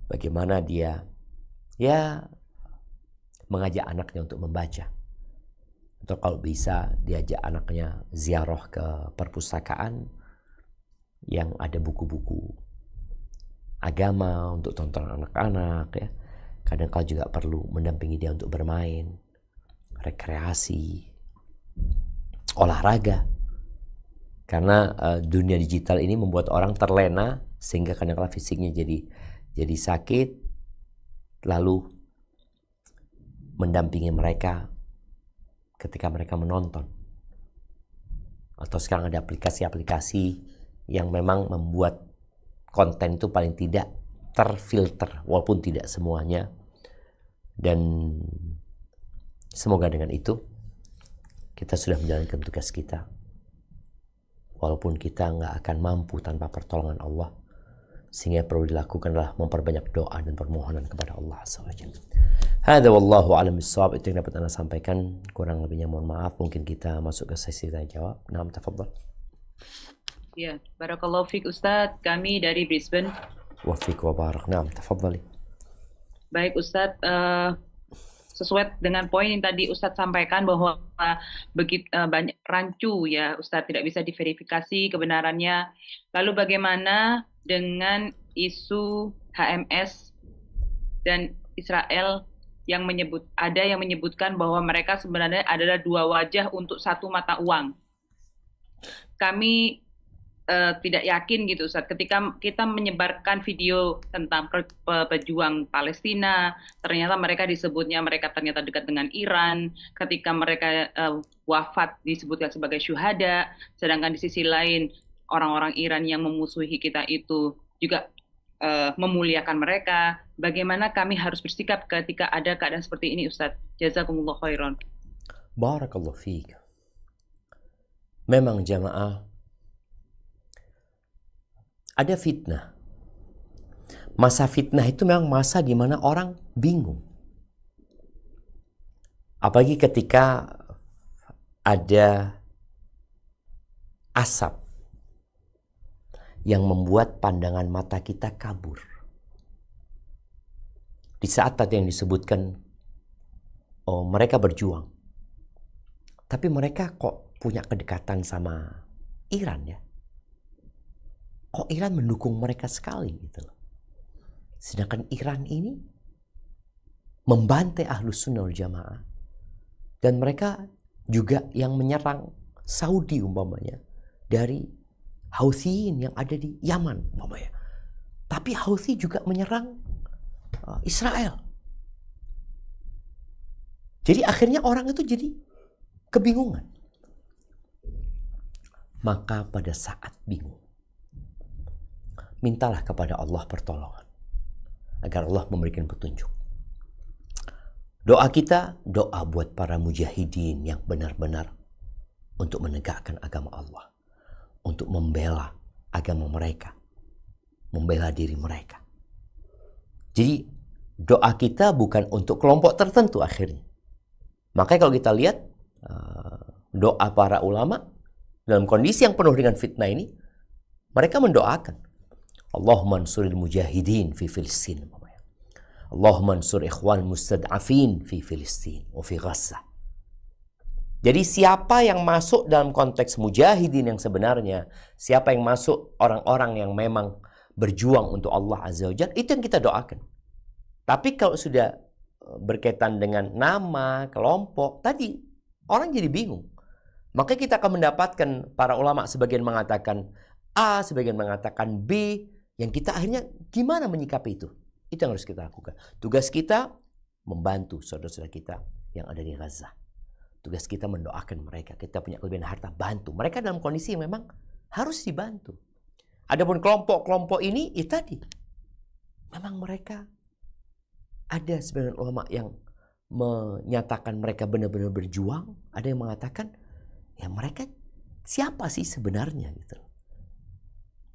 Bagaimana dia ya mengajak anaknya untuk membaca. Atau kalau bisa diajak anaknya ziarah ke perpustakaan yang ada buku-buku agama untuk tontonan anak-anak ya. Kadang kala juga perlu mendampingi dia untuk bermain, rekreasi, olahraga. Karena dunia digital ini membuat orang terlena sehingga kadang-kala fisiknya jadi sakit, lalu mendampingi mereka ketika mereka menonton. Atau sekarang ada aplikasi-aplikasi yang memang membuat konten itu paling tidak terfilter, walaupun tidak semuanya. Dan semoga dengan itu kita sudah menjalankan tugas kita. Walaupun kita nggak akan mampu tanpa pertolongan Allah. Sehingga perlu dilakukan adalah memperbanyak doa dan permohonan kepada Allah SWT. Hadza wallahu a'lam bissawab. Itu yang dapat Anda sampaikan. Kurang lebihnya mohon maaf. Mungkin kita masuk ke sesi tanya jawab. Naam, tafadhal. Ya, barakallahu fiik Ustadz. Kami dari Brisbane. Wa fiik wa barak. Naam, tafadhali. Baik Ustadz, sesuai dengan poin yang tadi Ustadz sampaikan bahwa begitu banyak rancu ya Ustadz, tidak bisa diverifikasi kebenarannya. Lalu bagaimana dengan isu HMS dan Israel yang ada yang menyebutkan bahwa mereka sebenarnya adalah dua wajah untuk satu mata uang. Kami tidak yakin gitu Ustadz, ketika kita menyebarkan video tentang pejuang Palestina, ternyata mereka disebutnya mereka ternyata dekat dengan Iran, ketika mereka wafat disebutkan sebagai syuhada, sedangkan di sisi lain orang-orang Iran yang memusuhi kita itu juga memuliakan mereka. Bagaimana kami harus bersikap ketika ada keadaan seperti ini Ustadz? Jazakumullah khairan. Barakallahu fiik. Memang jamaah ada fitnah. Masa fitnah itu memang masa di mana orang bingung. Apalagi ketika ada asap yang membuat pandangan mata kita kabur. Di saat tadi yang disebutkan, oh mereka berjuang. Tapi mereka kok punya kedekatan sama Iran ya? Kok Iran mendukung mereka sekali gitu loh. Sedangkan Iran ini membantai Ahlus Sunnah wal Jamaah. Dan mereka juga yang menyerang Saudi umpamanya dari Houthi yang ada di Yaman umpamanya. Tapi Houthi juga menyerang Israel. Jadi akhirnya orang itu jadi kebingungan. Maka pada saat bingung, mintalah kepada Allah pertolongan agar Allah memberikan petunjuk. Doa kita, doa buat para mujahidin yang benar-benar untuk menegakkan agama Allah, untuk membela agama mereka, membela diri mereka. Jadi doa kita bukan untuk kelompok tertentu akhirnya. Makanya kalau kita lihat doa para ulama dalam kondisi yang penuh dengan fitnah ini, mereka mendoakan Allahumma ansuril mujahidin fi Filistin. Allahumma ansur ikhwan mustad'afin fi Filistin wa fi Gaza. Jadi siapa yang masuk dalam konteks mujahidin yang sebenarnya, siapa yang masuk orang-orang yang memang berjuang untuk Allah Azza wa Jalla, itu yang kita doakan. Tapi kalau sudah berkaitan dengan nama, kelompok, tadi orang jadi bingung. Maka kita akan mendapatkan para ulama sebagian mengatakan A, sebagian mengatakan B, yang kita akhirnya gimana menyikapi itu? Itu yang harus kita lakukan. Tugas kita membantu saudara-saudara kita yang ada di Gaza. Tugas kita mendoakan mereka. Kita punya kelebihan harta, bantu. Mereka dalam kondisi yang memang harus dibantu. Adapun kelompok-kelompok ini, itu tadi. Memang mereka ada sebagian ulama yang menyatakan mereka benar-benar berjuang. Ada yang mengatakan, ya mereka siapa sih sebenarnya gitu.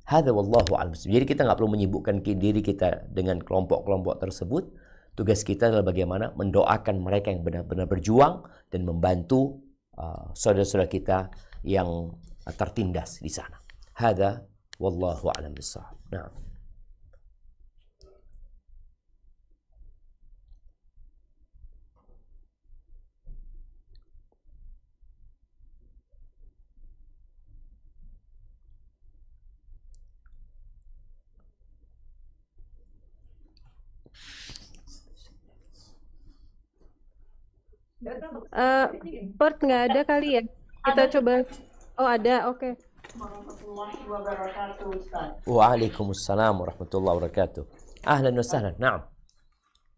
Hadza wallahu a'lam. Jadi kita nggak perlu menyibukkan diri kita dengan kelompok-kelompok tersebut. Tugas kita adalah bagaimana mendoakan mereka yang benar-benar berjuang dan membantu saudara-saudara kita yang tertindas di sana. Hadza wallahu a'lam bissawab. Nah. Pert nggak ada kali ya? Kita coba. Oh ada, oke. Warahmatullahi wabarakatuh, Ustaz. Waalaikumsalam warahmatullahi wabarakatuh. Ahlan wa sahlan. Naam.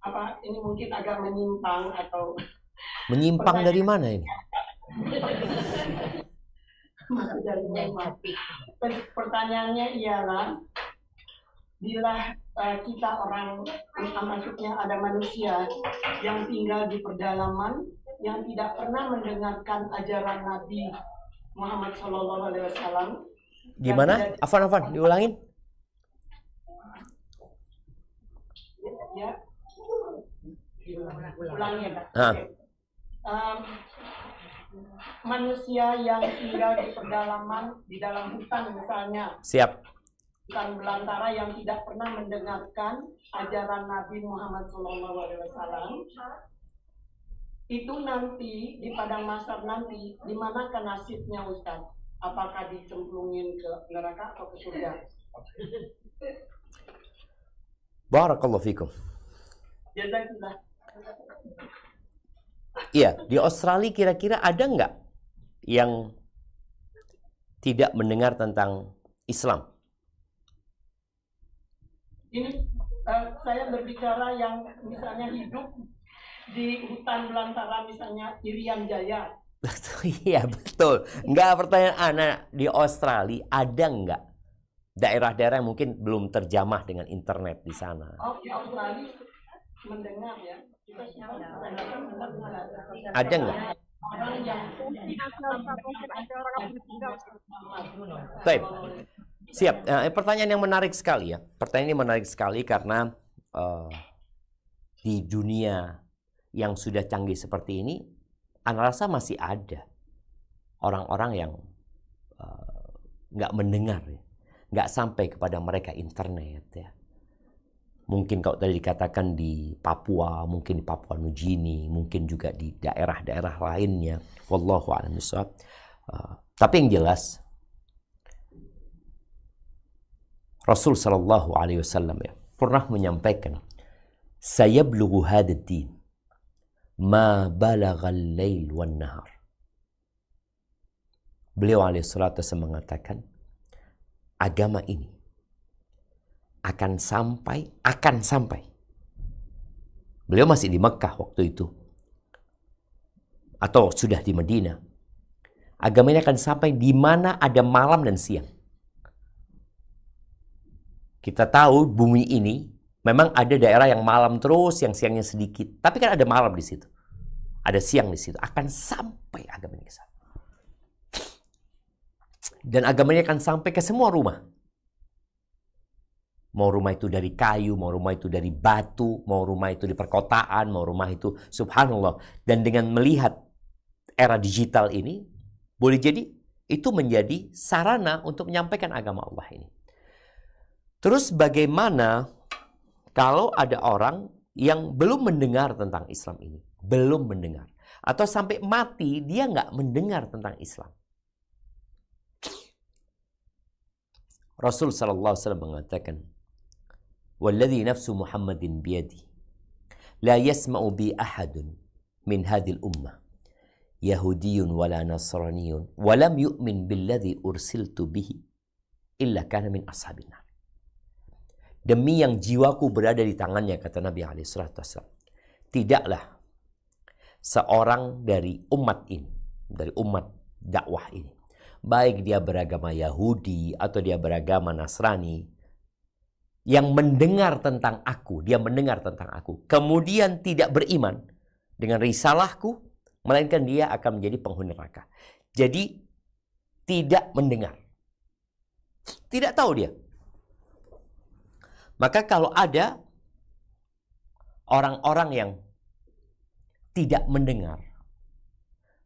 Apa ini mungkin agak menyimpang atau Menyimpang dari mana ini? masih dari tema. Pertanyaannya ialah bila kita orang, maksudnya ada manusia yang tinggal di pedalaman yang tidak pernah mendengarkan ajaran Nabi Muhammad SAW. Gimana? Afan, diulangin. Ya, ulangi ya, Pak. Ah. Oke. Manusia yang tinggal di pedalaman, di dalam hutan misalnya, Siap. hutan belantara yang tidak pernah mendengarkan ajaran Nabi Muhammad SAW, itu nanti di padang mahsyar nanti, di manakah nasibnya, Ustaz? Apakah dicemplungin ke neraka atau ke surga? Barakallahu fikum. Jazakallah. Iya, di Australia kira-kira ada nggak yang tidak mendengar tentang Islam? Ini saya berbicara yang misalnya hidup di hutan belantara, misalnya Irian Jaya. Iya, betul. Nggak, pertanyaan anak, di Australia ada nggak daerah-daerah yang mungkin belum terjamah dengan internet di sana? Oh, di Australia mendengar ya. Ada nggak? Orang yang Baik. Siap. Pertanyaan yang menarik sekali ya. Pertanyaan ini menarik sekali karena di dunia yang sudah canggih seperti ini, Ana rasa masih ada orang-orang yang nggak mendengar, ya. Nggak sampai kepada mereka internet ya. Mungkin kalau tadi dikatakan di Papua, mungkin di Papua Nugini, mungkin juga di daerah-daerah lainnya. Wallahu a'lam bishawab. Tapi yang jelas, Rasul sallallahu alaihi wasallam ya pernah menyampaikan, "Sayablughu hadzal din ma balaghal lail wan nahar." Beliau alaihi salatu wasallam mengatakan, agama ini akan sampai. Beliau masih di Mekah waktu itu, atau sudah di Madinah. Agama ini akan sampai di mana ada malam dan siang. Kita tahu bumi ini memang ada daerah yang malam terus, yang siangnya sedikit. Tapi kan ada malam di situ, ada siang di situ. Akan sampai agama ini ke sana. Dan agama ini akan sampai ke semua rumah. Mau rumah itu dari kayu, mau rumah itu dari batu, mau rumah itu di perkotaan, mau rumah itu, subhanallah. Dan dengan melihat era digital ini, boleh jadi itu menjadi sarana untuk menyampaikan agama Allah ini. Terus bagaimana kalau ada orang yang belum mendengar tentang Islam ini? Belum mendengar. Atau sampai mati dia nggak mendengar tentang Islam. Rasul sallallahu alaihi wasallam mengatakan, "Walladzi nafsu Muhammadin biyadi, la yasma'u bi ahadun min hadhil ummah, Yahudiyyun wala Nasraniyyun, wa lam yu'min billadzi ursiltu bihi, illa kana min ashabin nar." Demi yang jiwaku berada di tangannya, kata Nabi alaihi salatu wasallam, tidaklah seorang dari umat ini, dari umat dakwah ini, baik dia beragama Yahudi atau dia beragama Nasrani, yang mendengar tentang aku, dia mendengar tentang aku, kemudian tidak beriman dengan risalahku, melainkan dia akan menjadi penghuni neraka. Jadi tidak mendengar. Tidak tahu dia. Maka kalau ada orang-orang yang tidak mendengar,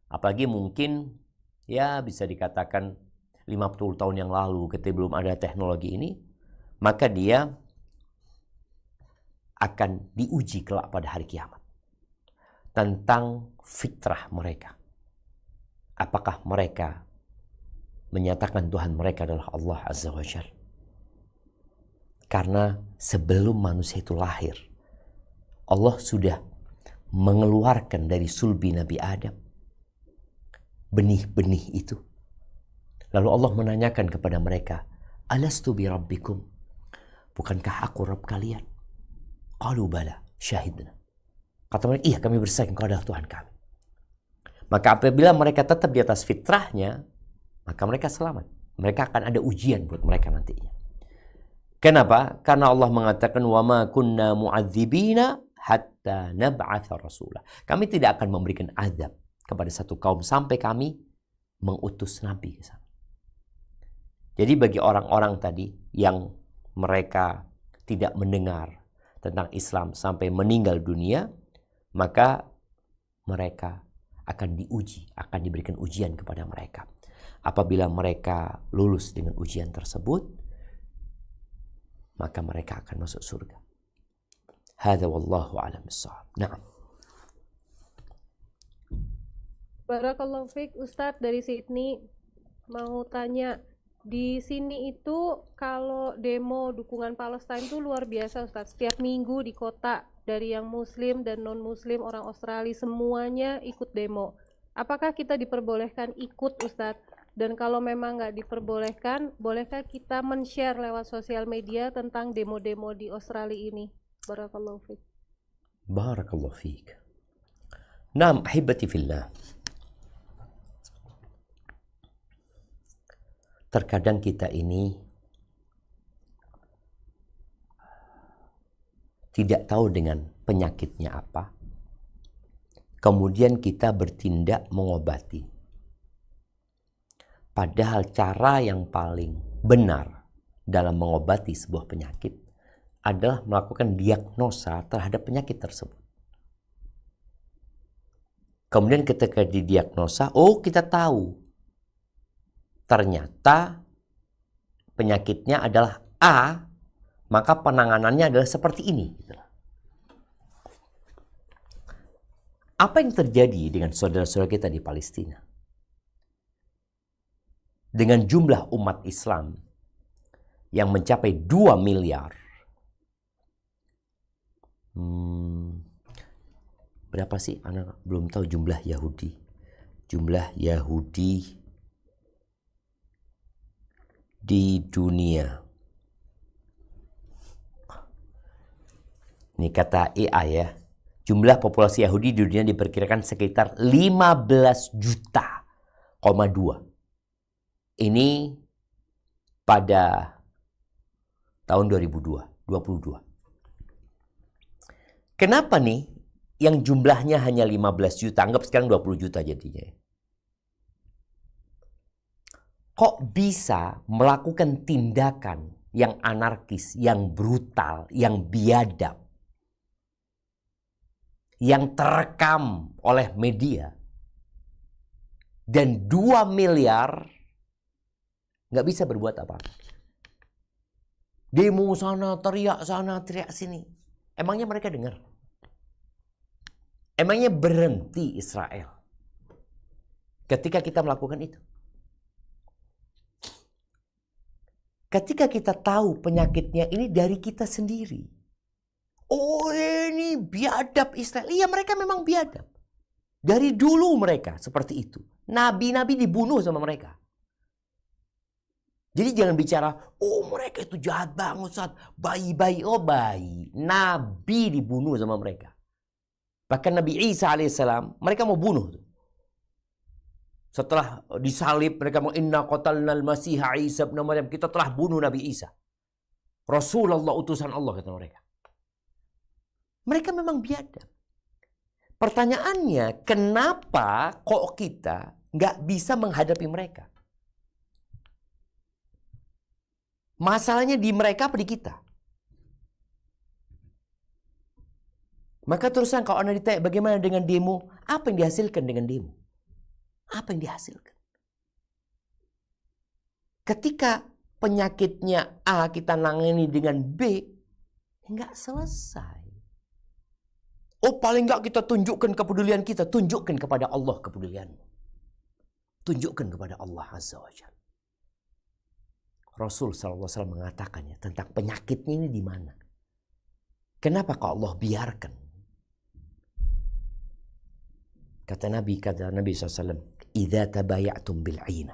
apalagi mungkin ya bisa dikatakan 50 tahun yang lalu ketika belum ada teknologi ini, maka dia akan diuji kelak pada hari kiamat tentang fitrah mereka. Apakah mereka menyatakan Tuhan mereka adalah Allah Azza wa Jalla? Karena sebelum manusia itu lahir, Allah sudah mengeluarkan dari sulbi Nabi Adam benih-benih itu. Lalu Allah menanyakan kepada mereka, Alastu bi rabbikum? Bukankah aku Rabb kalian? Qalu bala, syahidna. Kata mereka, iya kami bersaksi engkau adalah Tuhan kami. Maka apabila mereka tetap di atas fitrahnya, maka mereka selamat. Mereka akan ada ujian buat mereka nantinya. Kenapa? Karena Allah mengatakan wa ma kunna mu'adzibina hatta nab'atha rasulah. Kami tidak akan memberikan azab kepada satu kaum sampai kami mengutus nabi ke sana. Jadi bagi orang-orang tadi yang mereka tidak mendengar tentang Islam sampai meninggal dunia, maka mereka akan diuji, akan diberikan ujian kepada mereka. Apabila mereka lulus dengan ujian tersebut, maka mereka akan masuk surga. Hadza wallahu a'lam bissawab. Na'am. Barakallahu fiik, Ustadz dari Sydney mau tanya, di sini itu kalau demo dukungan Palestina itu luar biasa Ustadz. Setiap minggu di kota, dari yang muslim dan non muslim, orang Australia semuanya ikut demo. Apakah kita diperbolehkan ikut Ustadz? Dan kalau memang nggak diperbolehkan, bolehkah kita men-share lewat sosial media tentang demo-demo di Australia ini? Barakallahu fiik. Barakallahu fiik. Naam, ahibati fillah. Terkadang kita ini tidak tahu dengan penyakitnya apa, kemudian kita bertindak mengobati. Padahal cara yang paling benar dalam mengobati sebuah penyakit adalah melakukan diagnosa terhadap penyakit tersebut. Kemudian ketika didiagnosa, oh kita tahu ternyata penyakitnya adalah A, maka penanganannya adalah seperti ini. Apa yang terjadi dengan saudara-saudara kita di Palestina? Dengan jumlah umat Islam yang mencapai 2 miliar. Berapa sih? Anak belum tahu jumlah Yahudi. Jumlah Yahudi di dunia. Ini kata AI ya. Jumlah populasi Yahudi di dunia diperkirakan sekitar 15 juta, 2. Ini pada tahun 2022. Kenapa nih yang jumlahnya hanya 15 juta, anggap sekarang 20 juta jadinya. Kok bisa melakukan tindakan yang anarkis, yang brutal, yang biadab, yang terekam oleh media, dan 2 miliar nggak bisa berbuat apa-apa. Demo sana, teriak sini. Emangnya mereka dengar? Emangnya berhenti Israel ketika kita melakukan itu? Ketika kita tahu penyakitnya ini dari kita sendiri. Oh ini biadab Israel. Iya mereka memang biadab. Dari dulu mereka seperti itu. Nabi-nabi dibunuh sama mereka. Jadi jangan bicara, oh mereka itu jahat banget Ustaz. Bayi-bayi, oh bayi. Nabi dibunuh sama mereka. Bahkan Nabi Isa alaihissalam, mereka mau bunuh. Setelah disalib, mereka mau inna qatalnal masiha Isa ibn Maryam. Kita telah bunuh Nabi Isa. Rasulullah utusan Allah, kata mereka. Mereka memang biadab. Pertanyaannya, kenapa kok kita nggak bisa menghadapi mereka? Masalahnya di mereka apa di kita? Maka terusan kalau Anda ditanya bagaimana dengan demo, apa yang dihasilkan dengan demo? Apa yang dihasilkan? Ketika penyakitnya A kita nangani dengan B, nggak selesai. Oh, paling nggak kita tunjukkan kepedulian kita, tunjukkan kepada Allah kepedulianmu. Tunjukkan kepada Allah Azza wa Jalla. Rasul SAW mengatakannya tentang penyakitnya ini di mana. Kenapa kok Allah biarkan? Kata Nabi SAW, "Idza tabayatum bil 'aina."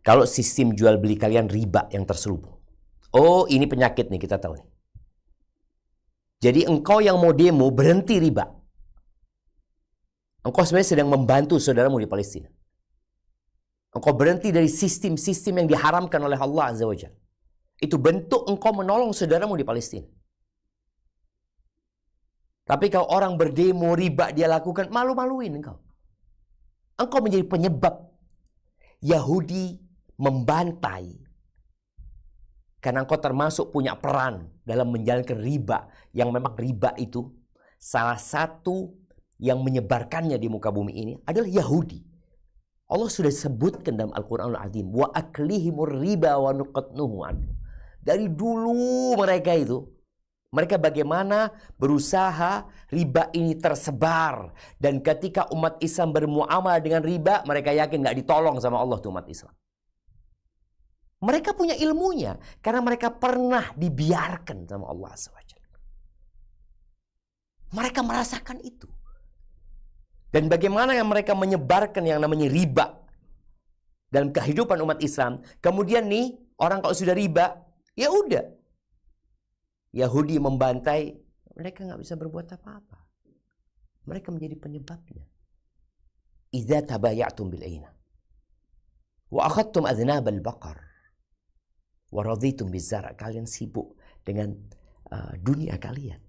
Kalau sistem jual beli kalian riba yang terselubung. Oh, ini penyakit nih, kita tahu nih. Jadi engkau yang mau demo berhenti riba. Engkau sebenarnya sedang membantu saudaramu di Palestina. Engkau berhenti dari sistem-sistem yang diharamkan oleh Allah Azza wa Jalla. Itu bentuk engkau menolong saudaramu di Palestina. Tapi kalau orang berdemo riba dia lakukan, malu-maluin engkau. Engkau menjadi penyebab Yahudi membantai. Karena engkau termasuk punya peran dalam menjalankan riba. Yang memang riba itu salah satu yang menyebarkannya di muka bumi ini adalah Yahudi. Allah sudah sebutkan dalam Al-Quranul Azim, wa aklihimur riba wa nuqatnuhu anhu. Dari dulu mereka bagaimana berusaha riba ini tersebar. Dan ketika umat Islam bermuamalah dengan riba, mereka yakin gak ditolong sama Allah tuh umat Islam. Mereka punya ilmunya karena mereka pernah dibiarkan sama Allah SWT. Mereka merasakan itu. Dan bagaimana yang mereka menyebarkan yang namanya riba dalam kehidupan umat Islam. Kemudian nih, orang kalau sudah riba, ya udah. Yahudi membantai, mereka nggak bisa berbuat apa-apa. Mereka menjadi penyebabnya. Idza tabayatum bil 'aina wa akhadtum adnab al-baqar wa raditum biz-zar'. Kalian sibuk dengan dunia kalian.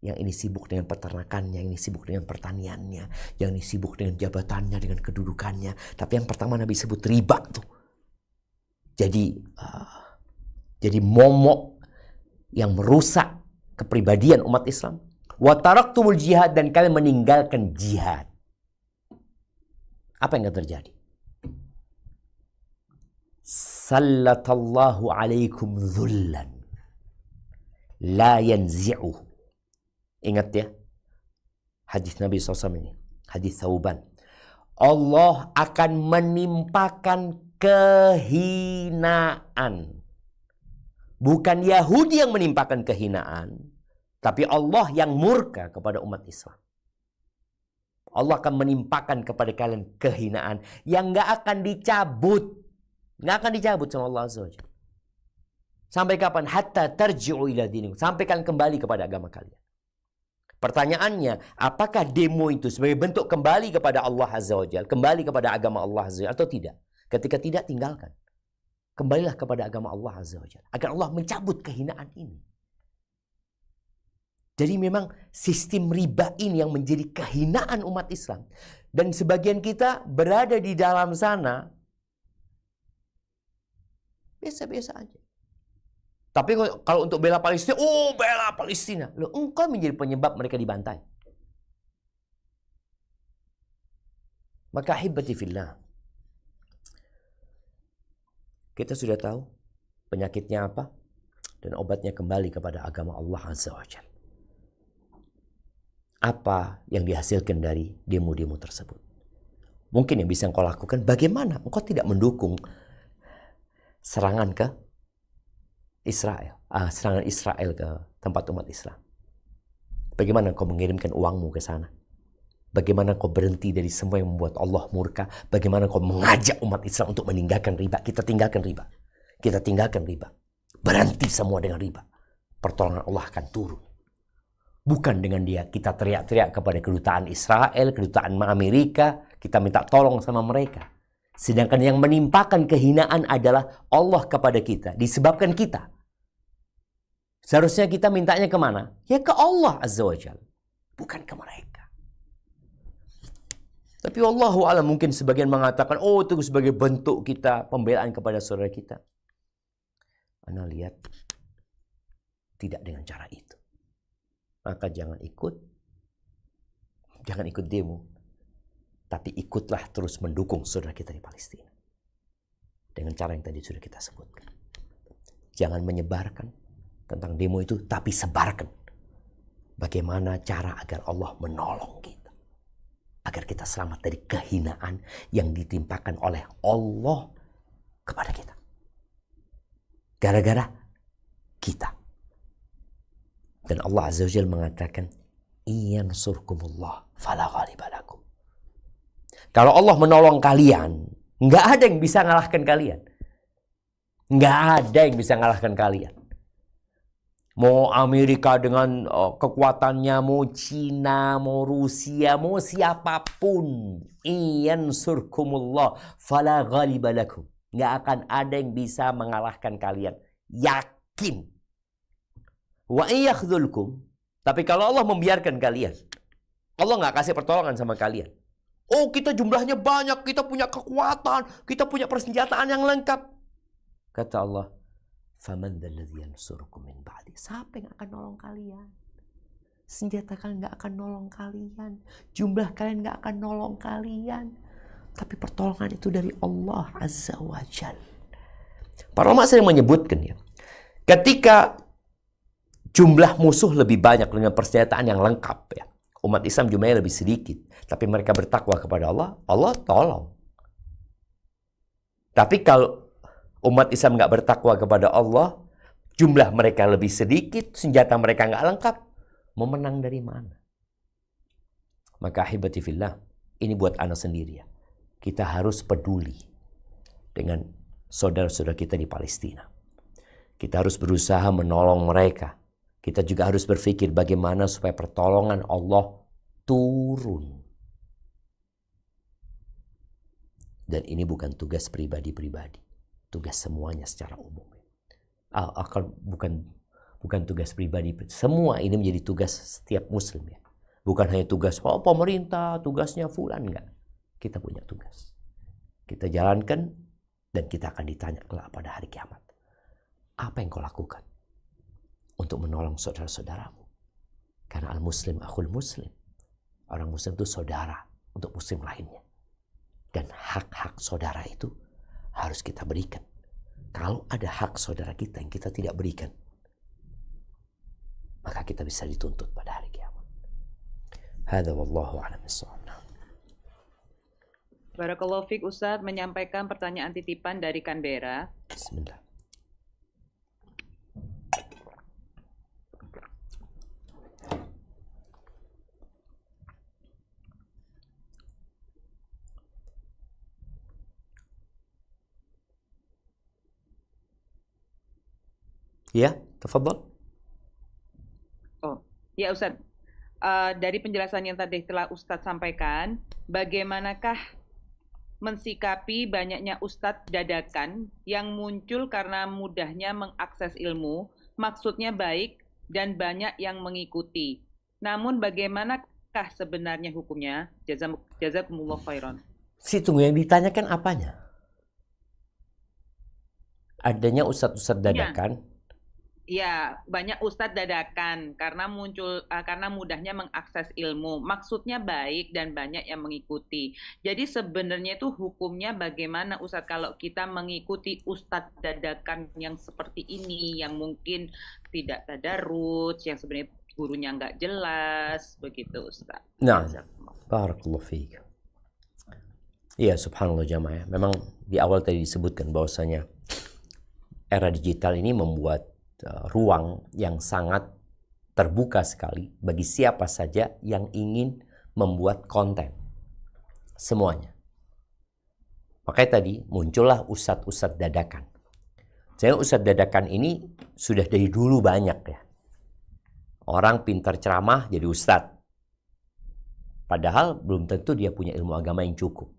Yang ini sibuk dengan peternakannya, yang ini sibuk dengan pertaniannya, yang ini sibuk dengan jabatannya, dengan kedudukannya. Tapi yang pertama Nabi sebut riba tuh. Jadi momok yang merusak kepribadian umat Islam. Wa taraktumul jihad, dan kalian meninggalkan jihad. Apa yang akan terjadi? Sallatallahu alaikum dhullan la yanzi'uhu. Ingat ya, hadis Nabi SAW ini, hadis Thauban. Allah akan menimpakan kehinaan. Bukan Yahudi yang menimpakan kehinaan, tapi Allah yang murka kepada umat Islam. Allah akan menimpakan kepada kalian kehinaan yang gak akan dicabut. Gak akan dicabut sama Allah Azza wa Jalla. Sampai kapan? Hatta tarji'u ila dinikum. Sampai kalian kembali kepada agama kalian. Pertanyaannya, apakah demo itu sebagai bentuk kembali kepada Allah Azza wa Jalla, kembali kepada agama Allah Azza wa Jalla, atau tidak? Ketika tidak, tinggalkan. Kembalilah kepada agama Allah Azza wa Jalla, agar Allah mencabut kehinaan ini. Jadi memang sistem riba ini yang menjadi kehinaan umat Islam. Dan sebagian kita berada di dalam sana, biasa-biasa aja. Tapi kalau untuk bela Palestina, oh bela Palestina. Loh, engkau menjadi penyebab mereka dibantai. Maka ahibati fillah, kita sudah tahu penyakitnya apa dan obatnya kembali kepada agama Allah Azza wa Jalla. Apa yang dihasilkan dari demo-demo tersebut? Mungkin yang bisa engkau lakukan, bagaimana engkau tidak mendukung serangan ke Israel, serangan Israel ke tempat umat Islam. Bagaimana kau mengirimkan uangmu ke sana? Bagaimana kau berhenti dari semua yang membuat Allah murka? Bagaimana kau mengajak umat Islam untuk meninggalkan riba? Kita tinggalkan riba. Kita tinggalkan riba. Berhenti semua dengan riba. Pertolongan Allah akan turun. Bukan dengan dia kita teriak-teriak kepada kedutaan Israel, kedutaan Amerika, kita minta tolong sama mereka. Sedangkan yang menimpakan kehinaan adalah Allah kepada kita, disebabkan kita. Seharusnya kita mintanya kemana? Ya ke Allah Azza wa Jalla, bukan ke mereka. Tapi wallahu a'lam, mungkin sebagian mengatakan, oh itu sebagai bentuk kita pembelaan kepada saudara kita. Ana lihat tidak dengan cara itu. Maka jangan ikut demo, tapi ikutlah terus mendukung saudara kita di Palestina. Dengan cara yang tadi sudah kita sebutkan. Jangan menyebarkan tentang demo itu, tapi sebarkan bagaimana cara agar Allah menolong kita. Agar kita selamat dari kehinaan yang ditimpakan oleh Allah kepada kita. Gara-gara kita. Dan Allah Azza wa Jalla mengatakan, "Iyansurkumullah fala ghaliba lakum." Kalau Allah menolong kalian, nggak ada yang bisa ngalahkan kalian. Nggak ada yang bisa ngalahkan kalian. Mau Amerika dengan kekuatannya, mau Cina, mau Rusia, mau siapapun. Iyansurkumullah fala ghaliba lakum. Nggak akan ada yang bisa mengalahkan kalian. Yakin. Wa iyakhzulkum. Tapi kalau Allah membiarkan kalian, Allah nggak kasih pertolongan sama kalian. Oh, kita jumlahnya banyak, kita punya kekuatan, kita punya persenjataan yang lengkap. Kata Allah, "Faman dzalladzi yansurukum min ba'di." Siapa yang akan nolong kalian? Senjata kalian nggak akan nolong kalian. Jumlah kalian nggak akan nolong kalian. Tapi pertolongan itu dari Allah Azza wa Jalla. Para ulama sering menyebutkan ya, ketika jumlah musuh lebih banyak dengan persenjataan yang lengkap ya, umat Islam jumlahnya lebih sedikit, tapi mereka bertakwa kepada Allah, Allah tolong. Tapi kalau umat Islam nggak bertakwa kepada Allah, jumlah mereka lebih sedikit, senjata mereka nggak lengkap, mau menang dari mana? Maka ahibati fillah, ini buat anak sendiri ya. Kita harus peduli dengan saudara-saudara kita di Palestina. Kita harus berusaha menolong mereka. Kita juga harus berpikir bagaimana supaya pertolongan Allah turun. Dan ini bukan tugas pribadi-pribadi. Tugas semuanya secara umum. Bukan tugas pribadi. Semua ini menjadi tugas setiap muslim ya. Bukan hanya tugas pemerintah, tugasnya fulan, enggak. Kita punya tugas. Kita jalankan dan kita akan ditanya kelak pada hari kiamat. Apa yang kau lakukan untuk menolong saudara-saudaramu? Karena al-muslim akhul muslim. Orang muslim itu saudara untuk muslim lainnya. Dan hak-hak saudara itu harus kita berikan. Kalau ada hak saudara kita yang kita tidak berikan, maka kita bisa dituntut pada hari kiamat. Hadza wallahu a'lam bissawab. Barakallahu fiik, Ustadz menyampaikan pertanyaan titipan dari Canberra. Bismillah. Ya, tafadhal. Oh, ya Ustadz. Dari penjelasan yang tadi telah Ustadz sampaikan, bagaimanakah mensikapi banyaknya ustadz dadakan yang muncul karena mudahnya mengakses ilmu, maksudnya baik dan banyak yang mengikuti. Namun bagaimanakah sebenarnya hukumnya? Jazakumullah khairan. Tunggu, yang ditanyakan apanya? Adanya ustadz-ustadz dadakan. Ya, banyak ustadz dadakan karena mudahnya mengakses ilmu. Maksudnya baik dan banyak yang mengikuti. Jadi sebenarnya itu hukumnya bagaimana Ustadz kalau kita mengikuti ustadz dadakan yang seperti ini, yang mungkin tidak tadarus, yang sebenarnya gurunya nggak jelas, begitu Ustadz. Nah, barakallahu fiik. Iya, subhanallah jamaah. Memang di awal tadi disebutkan bahwasanya era digital ini membuat ruang yang sangat terbuka sekali bagi siapa saja yang ingin membuat konten. Semuanya. Makanya tadi muncullah ustadz-ustadz dadakan. Saya ustadz dadakan ini sudah dari dulu banyak ya. Orang pintar ceramah jadi ustadz. Padahal belum tentu dia punya ilmu agama yang cukup.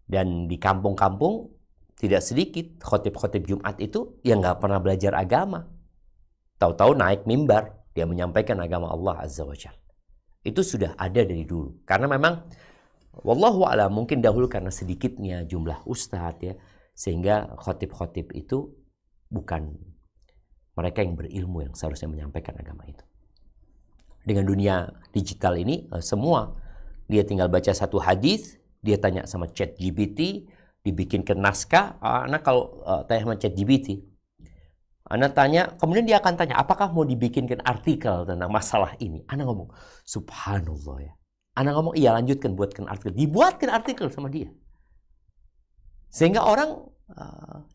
Dan di kampung-kampung tidak sedikit khotib-khotib Jumat itu yang nggak pernah belajar agama. Tahu-tahu naik mimbar, dia menyampaikan agama Allah Azza wa Jalla. Itu sudah ada dari dulu. Karena memang wallahu a'lam, mungkin dahulu karena sedikitnya jumlah ustadz ya, sehingga khotib-khotib itu bukan mereka yang berilmu yang seharusnya menyampaikan agama itu. Dengan dunia digital ini, semua dia tinggal baca satu hadis, dia tanya sama ChatGPT, dibikinkan naskah. Anak kalau tanya sama ChatGPT, anak tanya, kemudian dia akan tanya, apakah mau dibikinkan artikel tentang masalah ini? Anak ngomong, subhanallah ya. Anak ngomong, iya lanjutkan, buatkan artikel. Dibuatkan artikel sama dia. Sehingga orang,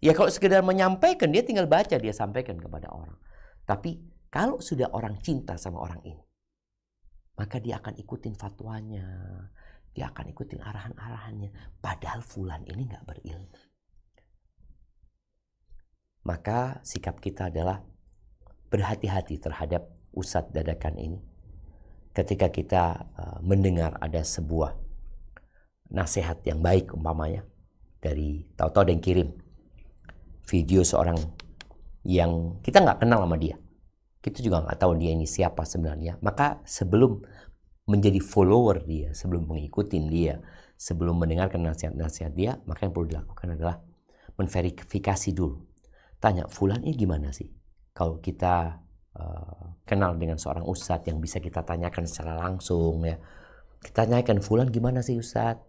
ya kalau sekedar menyampaikan, dia tinggal baca, dia sampaikan kepada orang. Tapi kalau sudah orang cinta sama orang ini, maka dia akan ikutin fatwanya, dia akan ikutin arahan-arahannya. Padahal fulan ini nggak berilmu. Maka sikap kita adalah berhati-hati terhadap ustadz dadakan ini. Ketika kita mendengar ada sebuah nasihat yang baik umpamanya, dari tahu-tahu ada yang kirim video seorang yang kita nggak kenal sama dia, kita juga nggak tahu dia ini siapa sebenarnya, maka sebelum menjadi follower dia, sebelum mengikuti dia, sebelum mendengarkan nasihat-nasihat dia, maka yang perlu dilakukan adalah menverifikasi dulu. Tanya, fulan ini gimana sih? Kalau kita kenal dengan seorang ustadz yang bisa kita tanyakan secara langsung ya, kita tanyakan, fulan gimana sih ustadz?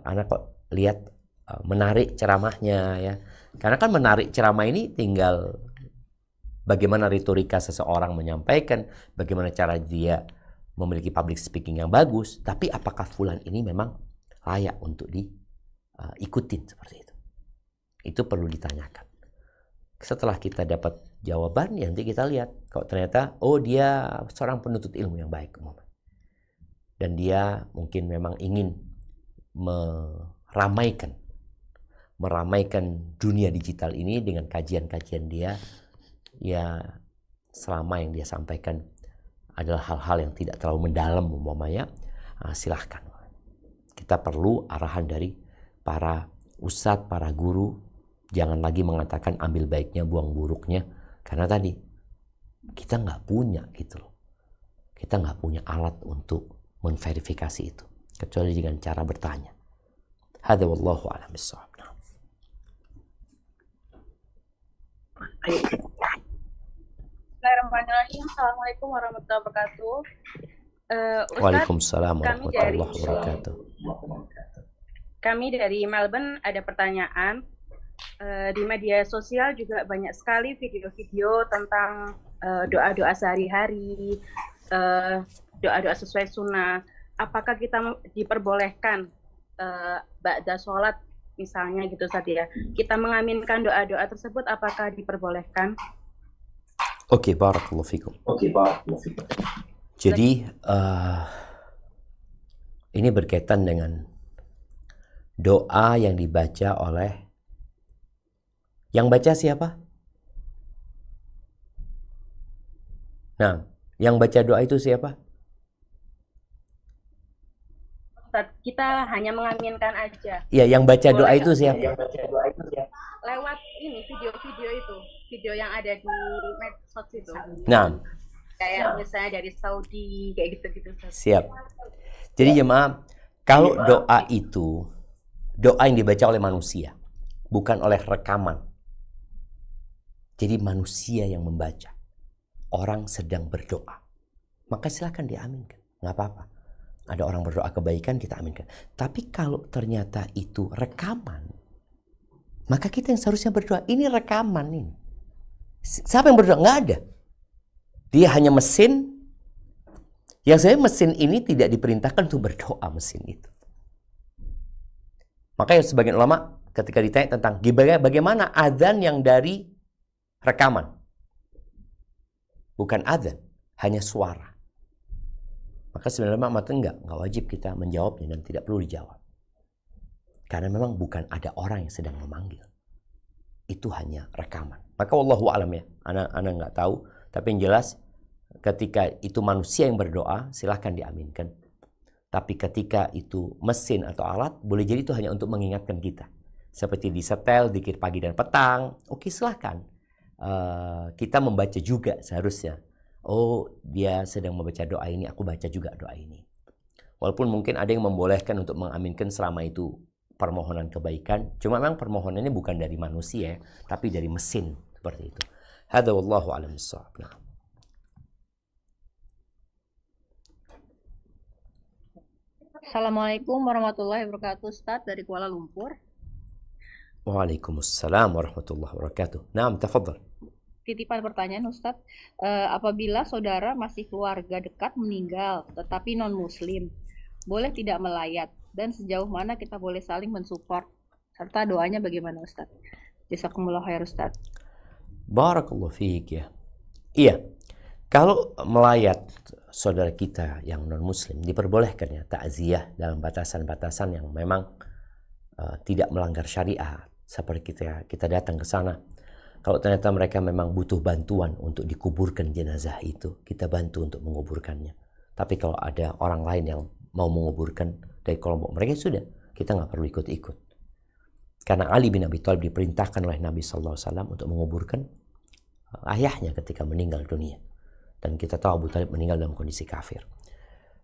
Anak kok lihat menarik ceramahnya ya. Karena kan menarik ceramah ini tinggal bagaimana retorika seseorang menyampaikan, bagaimana cara dia memiliki public speaking yang bagus, tapi apakah fulan ini memang layak untuk diikutin seperti itu? Itu perlu ditanyakan. Setelah kita dapat jawaban, ya nanti kita lihat kalau ternyata dia seorang penuntut ilmu yang baik dan dia mungkin memang ingin meramaikan dunia digital ini dengan kajian-kajian dia, ya selama yang dia sampaikan adalah hal-hal yang tidak terlalu mendalam umpamanya, silahkan. Kita perlu arahan dari para ustadz, para guru. Jangan lagi mengatakan ambil baiknya, buang buruknya. Karena tadi, kita nggak punya gitu loh. Kita nggak punya alat untuk memverifikasi itu. Kecuali dengan cara bertanya. Hadza wallahu a'lam bissawab. Bismillahirrahmanirrahim. Assalamualaikum warahmatullahi wabarakatuh. Waalaikumsalam warahmatullahi wabarakatuh. Kami dari Melbourne ada pertanyaan. Di media sosial juga banyak sekali video-video tentang doa-doa sehari-hari, doa-doa sesuai sunnah. Apakah kita diperbolehkan ba'da sholat misalnya gitu Ustaz ya, kita mengaminkan doa-doa tersebut, apakah diperbolehkan? Oke, barakallahu fikum. Jadi ini berkaitan dengan doa yang dibaca oleh, yang baca siapa? Nah, yang baca doa itu siapa? Ustaz, kita hanya mengaminkan aja. Iya, yang baca doa Boleh itu nggak? siapa? Lewat ini video-video itu, video yang ada di medsos itu. Nah, Kayak misalnya dari Saudi, kayak gitu-gitu. Ustaz. siap. Jadi jemaah, kalau doa itu doa yang dibaca oleh manusia, bukan oleh rekaman. Jadi manusia yang membaca, orang sedang berdoa, maka silakan diaminkan, nggak apa-apa. Ada orang berdoa kebaikan, kita aminkan. Tapi kalau ternyata itu rekaman, maka kita yang seharusnya berdoa, ini rekaman ini. Siapa yang berdoa? Nggak ada. Dia hanya mesin, yang saya mesin ini tidak diperintahkan untuk berdoa, mesin itu. Makanya sebagian ulama ketika ditanya tentang bagaimana azan yang dari rekaman, bukan azan, hanya suara, maka sebenarnya mata enggak wajib kita menjawabnya dan tidak perlu dijawab, karena memang bukan ada orang yang sedang memanggil, itu hanya rekaman. Maka wallahu alam ya, anak nggak tahu, tapi yang jelas ketika itu manusia yang berdoa silahkan diaminkan. Tapi ketika itu mesin atau alat, boleh jadi itu hanya untuk mengingatkan kita, seperti disetel dikir pagi dan petang. Oke, silahkan. Kita membaca juga seharusnya. Oh, dia sedang membaca doa ini, aku baca juga doa ini. Walaupun mungkin ada yang membolehkan untuk mengaminkan selama itu permohonan kebaikan. Cuma memang permohonannya bukan dari manusia, tapi dari mesin seperti itu. Hadza wallahu a'lam bissawab. Nah. Assalamualaikum warahmatullahi wabarakatuh, Ustadz dari Kuala Lumpur. Waalaikumsalam warahmatullahi wabarakatuh. Naam, tafadhal. Titipan pertanyaan Ustadz, apabila saudara masih keluarga dekat meninggal tetapi non-muslim, boleh tidak melayat? Dan sejauh mana kita boleh saling mensupport? Serta doanya bagaimana Ustadz? Jazakumullah khair Ustadz. Barakallahu fiik ya. Iya, kalau melayat saudara kita yang non-muslim diperbolehkan ya takziah dalam batasan-batasan yang memang tidak melanggar syariat. Seperti kita datang ke sana. Kalau ternyata mereka memang butuh bantuan untuk dikuburkan jenazah itu, kita bantu untuk menguburkannya. Tapi kalau ada orang lain yang mau menguburkan dari kelompok mereka, sudah, kita nggak perlu ikut-ikut. Karena Ali bin Abi Thalib diperintahkan oleh Nabi SAW untuk menguburkan ayahnya ketika meninggal dunia. Dan kita tahu Abu Thalib meninggal dalam kondisi kafir.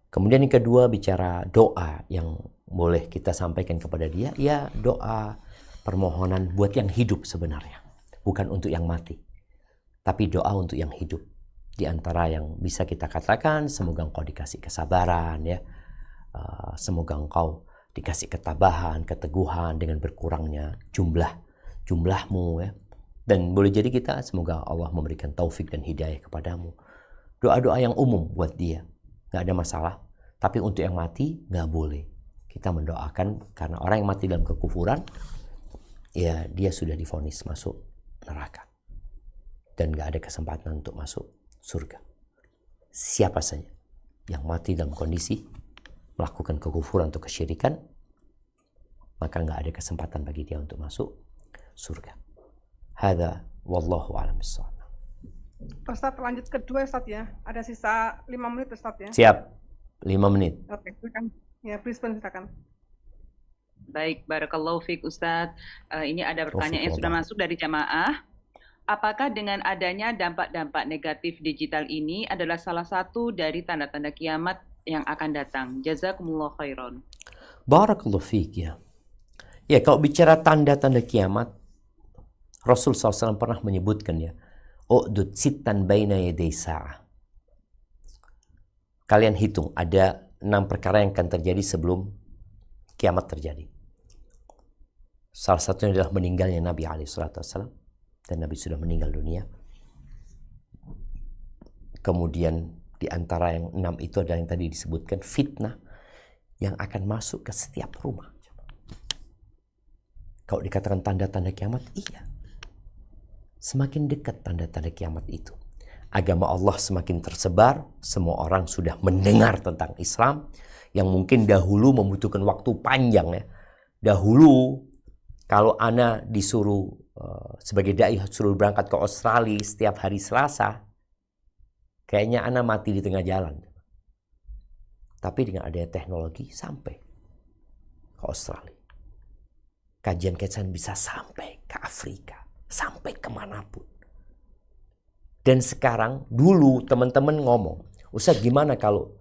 Kemudian yang kedua, bicara doa yang boleh kita sampaikan kepada dia, ya doa permohonan buat yang hidup sebenarnya. Bukan untuk yang mati, tapi doa untuk yang hidup. Di antara yang bisa kita katakan, semoga engkau dikasih kesabaran, ya, semoga engkau dikasih ketabahan, keteguhan dengan berkurangnya jumlahmu, ya. Dan boleh jadi kita semoga Allah memberikan taufik dan hidayah kepadamu. Doa-doa yang umum buat dia, nggak ada masalah. Tapi untuk yang mati nggak boleh. Kita mendoakan karena orang yang mati dalam kekufuran, ya dia sudah divonis masuk neraka dan gak ada kesempatan untuk masuk surga. Siapa saja yang mati dalam kondisi melakukan kekufuran atau kesyirikan, maka gak ada kesempatan bagi dia untuk masuk surga. Hadza wallahu a'lam bissawab. Ustadz, lanjut kedua Ustadz ya. Ada sisa 5 menit Ustadz ya. Siap. 5 menit. Oke, silakan. Ya, Brisbane silakan. Baik, barakallahu fiik Ustadz. Ini ada pertanyaan yang sudah masuk dari jamaah. Apakah dengan adanya dampak-dampak negatif digital ini adalah salah satu dari tanda-tanda kiamat yang akan datang? Jazakumullah khairan. Barakallahu fiik ya. Ya, kalau bicara tanda-tanda kiamat, Rasul SAW pernah menyebutkan ya, u'dud sittan baina yaday sa'ah. Kalian hitung, ada 6 perkara yang akan terjadi sebelum kiamat terjadi. Salah satunya adalah meninggalnya Nabi SAW, dan Nabi sudah meninggal dunia. Kemudian di antara yang 6 itu adalah yang tadi disebutkan fitnah yang akan masuk ke setiap rumah. Kalau dikatakan tanda-tanda kiamat, iya. Semakin dekat tanda-tanda kiamat itu. Agama Allah semakin tersebar, semua orang sudah mendengar tentang Islam yang mungkin dahulu membutuhkan waktu panjang ya. Dahulu kalau ana disuruh sebagai dai suruh berangkat ke Australia setiap hari Selasa, kayaknya ana mati di tengah jalan. Tapi dengan adanya teknologi sampai ke Australia. Kajian-kajian bisa sampai ke Afrika, sampai kemanapun. Dan sekarang, dulu teman-teman ngomong, Ustaz gimana kalau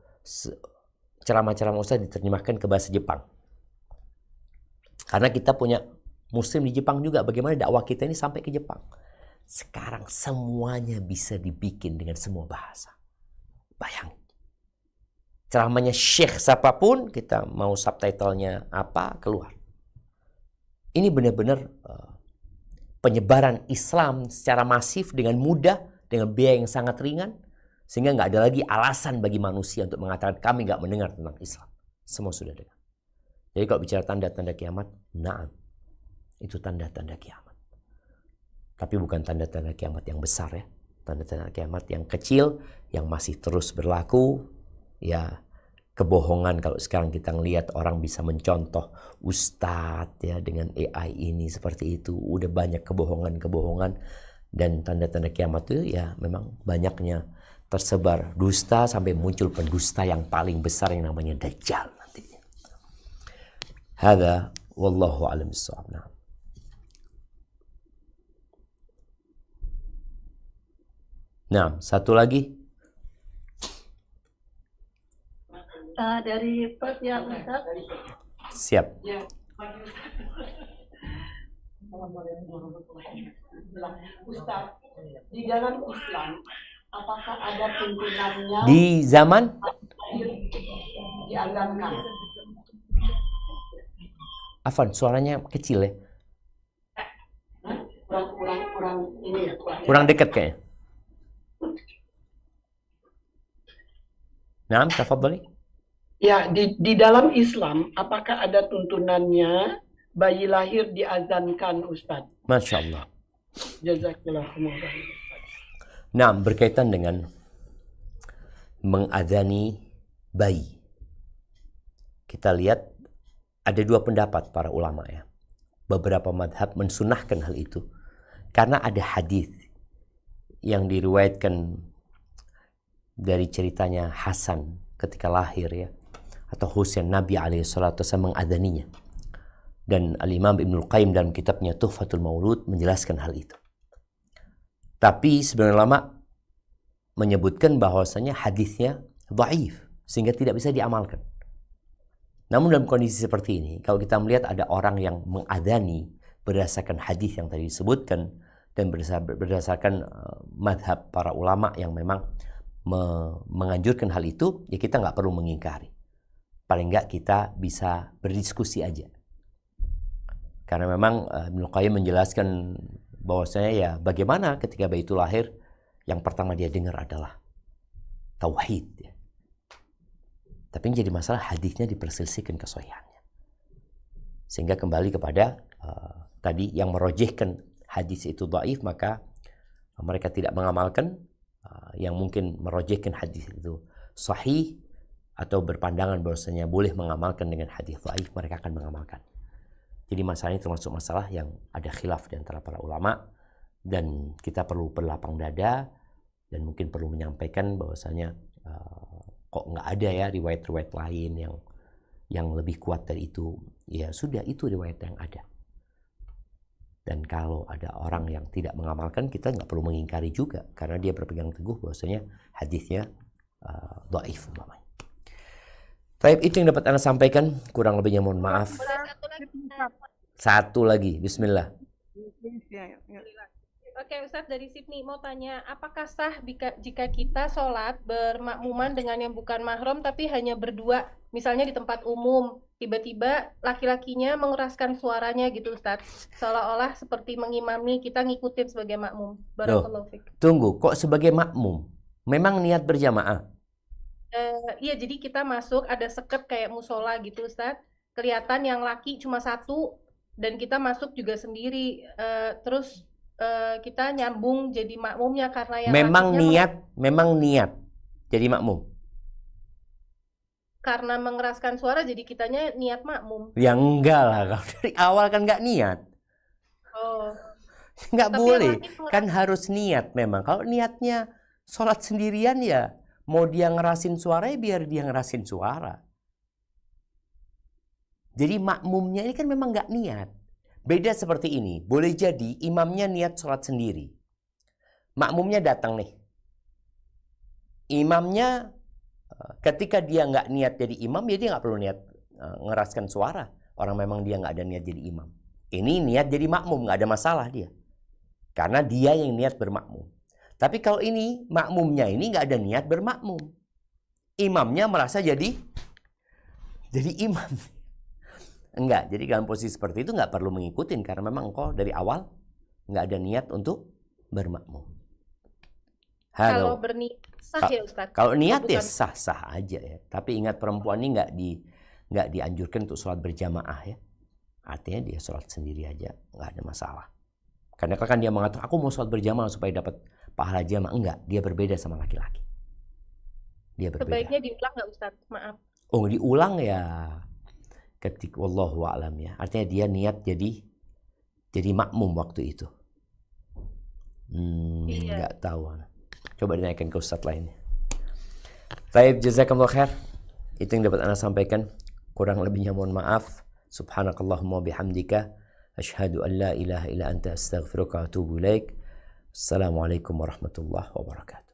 ceramah-ceramah Ustaz diterjemahkan ke bahasa Jepang? Karena kita punya Muslim di Jepang juga, bagaimana dakwah kita ini sampai ke Jepang. Sekarang semuanya bisa dibikin dengan semua bahasa. Bayangin. Ceramahnya Syekh siapapun, kita mau subtitlenya apa, keluar. Ini benar-benar penyebaran Islam secara masif dengan mudah, dengan biaya yang sangat ringan, sehingga nggak ada lagi alasan bagi manusia untuk mengatakan kami nggak mendengar tentang Islam. Semua sudah dengar. Jadi kalau bicara tanda-tanda kiamat, na'am. Itu tanda-tanda kiamat. Tapi bukan tanda-tanda kiamat yang besar ya. Tanda-tanda kiamat yang kecil, yang masih terus berlaku. Ya, kebohongan kalau sekarang kita ngelihat orang bisa mencontoh ustadz ya dengan AI ini seperti itu. Udah banyak kebohongan-kebohongan. Dan tanda-tanda kiamat itu ya memang banyaknya tersebar dusta sampai muncul pendusta yang paling besar yang namanya Dajjal nantinya. Hadza wallahu a'lam bissawab. Nah, satu lagi. Dari Perth ya Ustaz. Siap. Ya. Ustaz, di dalam Islam apakah ada tuntunannya Di zaman diazankan? Afan, suaranya kecil ya. Kurang ini ya. Kurang dekat kayaknya. Naam, tafadhali. Ya, di dalam Islam apakah ada tuntunannya bayi lahir diazankan, Ustaz? Masya Allah. Jazakallah khairan. Nah, berkaitan dengan mengadzani bayi. Kita lihat ada dua pendapat para ulama ya. Beberapa madhab mensunahkan hal itu. Karena ada hadis yang diriwayatkan dari ceritanya Hasan ketika lahir ya. Atau Husain, Nabi alaihissalatu wassalam mengadzaninya. Dan Al-Imam Ibnul Qayyim dalam kitabnya Tuhfatul Maulud menjelaskan hal itu. Tapi sebenarnya ulama menyebutkan bahwasanya hadisnya dhaif sehingga tidak bisa diamalkan. Namun dalam kondisi seperti ini, kalau kita melihat ada orang yang mengadzani berdasarkan hadis yang tadi disebutkan dan berdasarkan madhab para ulama yang memang menganjurkan hal itu, ya kita nggak perlu mengingkari. Paling nggak kita bisa berdiskusi aja. Karena memang Ibnu Qayyim menjelaskan bahwasanya ya bagaimana ketika bayi itu lahir, yang pertama dia dengar adalah tauhid. Ya. Tapi yang jadi masalah hadisnya diperselisihkan kesahihannya. Sehingga kembali kepada tadi yang merojihkan hadis itu dhaif, maka mereka tidak mengamalkan. Yang mungkin merojihkan hadis itu sahih atau berpandangan bahwasanya boleh mengamalkan dengan hadis dhaif, mereka akan mengamalkan. Jadi masalah ini termasuk masalah yang ada khilaf di antara para ulama dan kita perlu berlapang dada dan mungkin perlu menyampaikan bahwasanya kok nggak ada ya riwayat-riwayat lain yang lebih kuat dari itu. Ya sudah, itu riwayat yang ada. Dan kalau ada orang yang tidak mengamalkan, kita nggak perlu mengingkari juga karena dia berpegang teguh bahwasanya hadisnya dhaif umpamanya. Baik, itu yang dapat Anda sampaikan. Kurang lebihnya mohon maaf. Satu lagi, bismillah. Oke, Ustadz dari Sydney mau tanya, apakah sah jika kita sholat bermakmuman dengan yang bukan mahram tapi hanya berdua, misalnya di tempat umum, tiba-tiba laki-lakinya mengeraskan suaranya gitu Ustadz, seolah-olah seperti mengimami, kita ngikutin sebagai makmum. Barakallahu fiik. Tunggu, kok sebagai makmum? Memang niat berjamaah? Iya, jadi kita masuk, ada sekep kayak musola gitu Ustadz, kelihatan yang laki cuma satu, dan kita masuk juga sendiri, terus kita nyambung jadi makmumnya karena yang memang niat jadi makmum. Karena mengeraskan suara jadi kitanya niat makmum. Ya enggak lah, kalau dari awal kan nggak niat. Oh. Nggak boleh, kan harus niat memang. Kalau niatnya sholat sendirian ya mau dia ngerasin suara ya biar dia ngerasin suara. Jadi makmumnya ini kan memang nggak niat. Beda seperti ini. Boleh jadi imamnya niat sholat sendiri. Makmumnya datang nih. Imamnya ketika dia nggak niat jadi imam, ya dia nggak perlu niat ngeraskan suara. Orang memang dia nggak ada niat jadi imam. Ini niat jadi makmum, nggak ada masalah dia. Karena dia yang niat bermakmum. Tapi kalau ini makmumnya ini nggak ada niat bermakmum. Imamnya merasa jadi imam. Enggak, jadi dalam posisi seperti itu nggak perlu mengikutin karena memang engkau dari awal nggak ada niat untuk bermakmum. Kalau berniat sah ya Ustaz? Kalau niat ya sah-sah aja ya. Tapi ingat perempuan ini nggak dianjurkan untuk sholat berjamaah ya. Artinya dia sholat sendiri aja, nggak ada masalah. Karena kan dia mengatakan aku mau sholat berjamaah supaya dapat pahala jamaah. Enggak, dia berbeda sama laki-laki. Dia berbeda. Sebaiknya diulang nggak Ustaz? Maaf. Oh, diulang ya. Ketika wallahu a'lam ya. Artinya dia niat jadi makmum waktu itu. Nggak tahu. Coba dinaikkan ke ustadz lainnya. Baik, jazakallahu khair. Itu yang dapat Anda sampaikan. Kurang lebihnya mohon maaf. Subhanakallahumma bihamdika asyhadu an la ilaha illa anta astaghfiruka wa atubu ilaik. Assalamualaikum warahmatullahi wabarakatuh.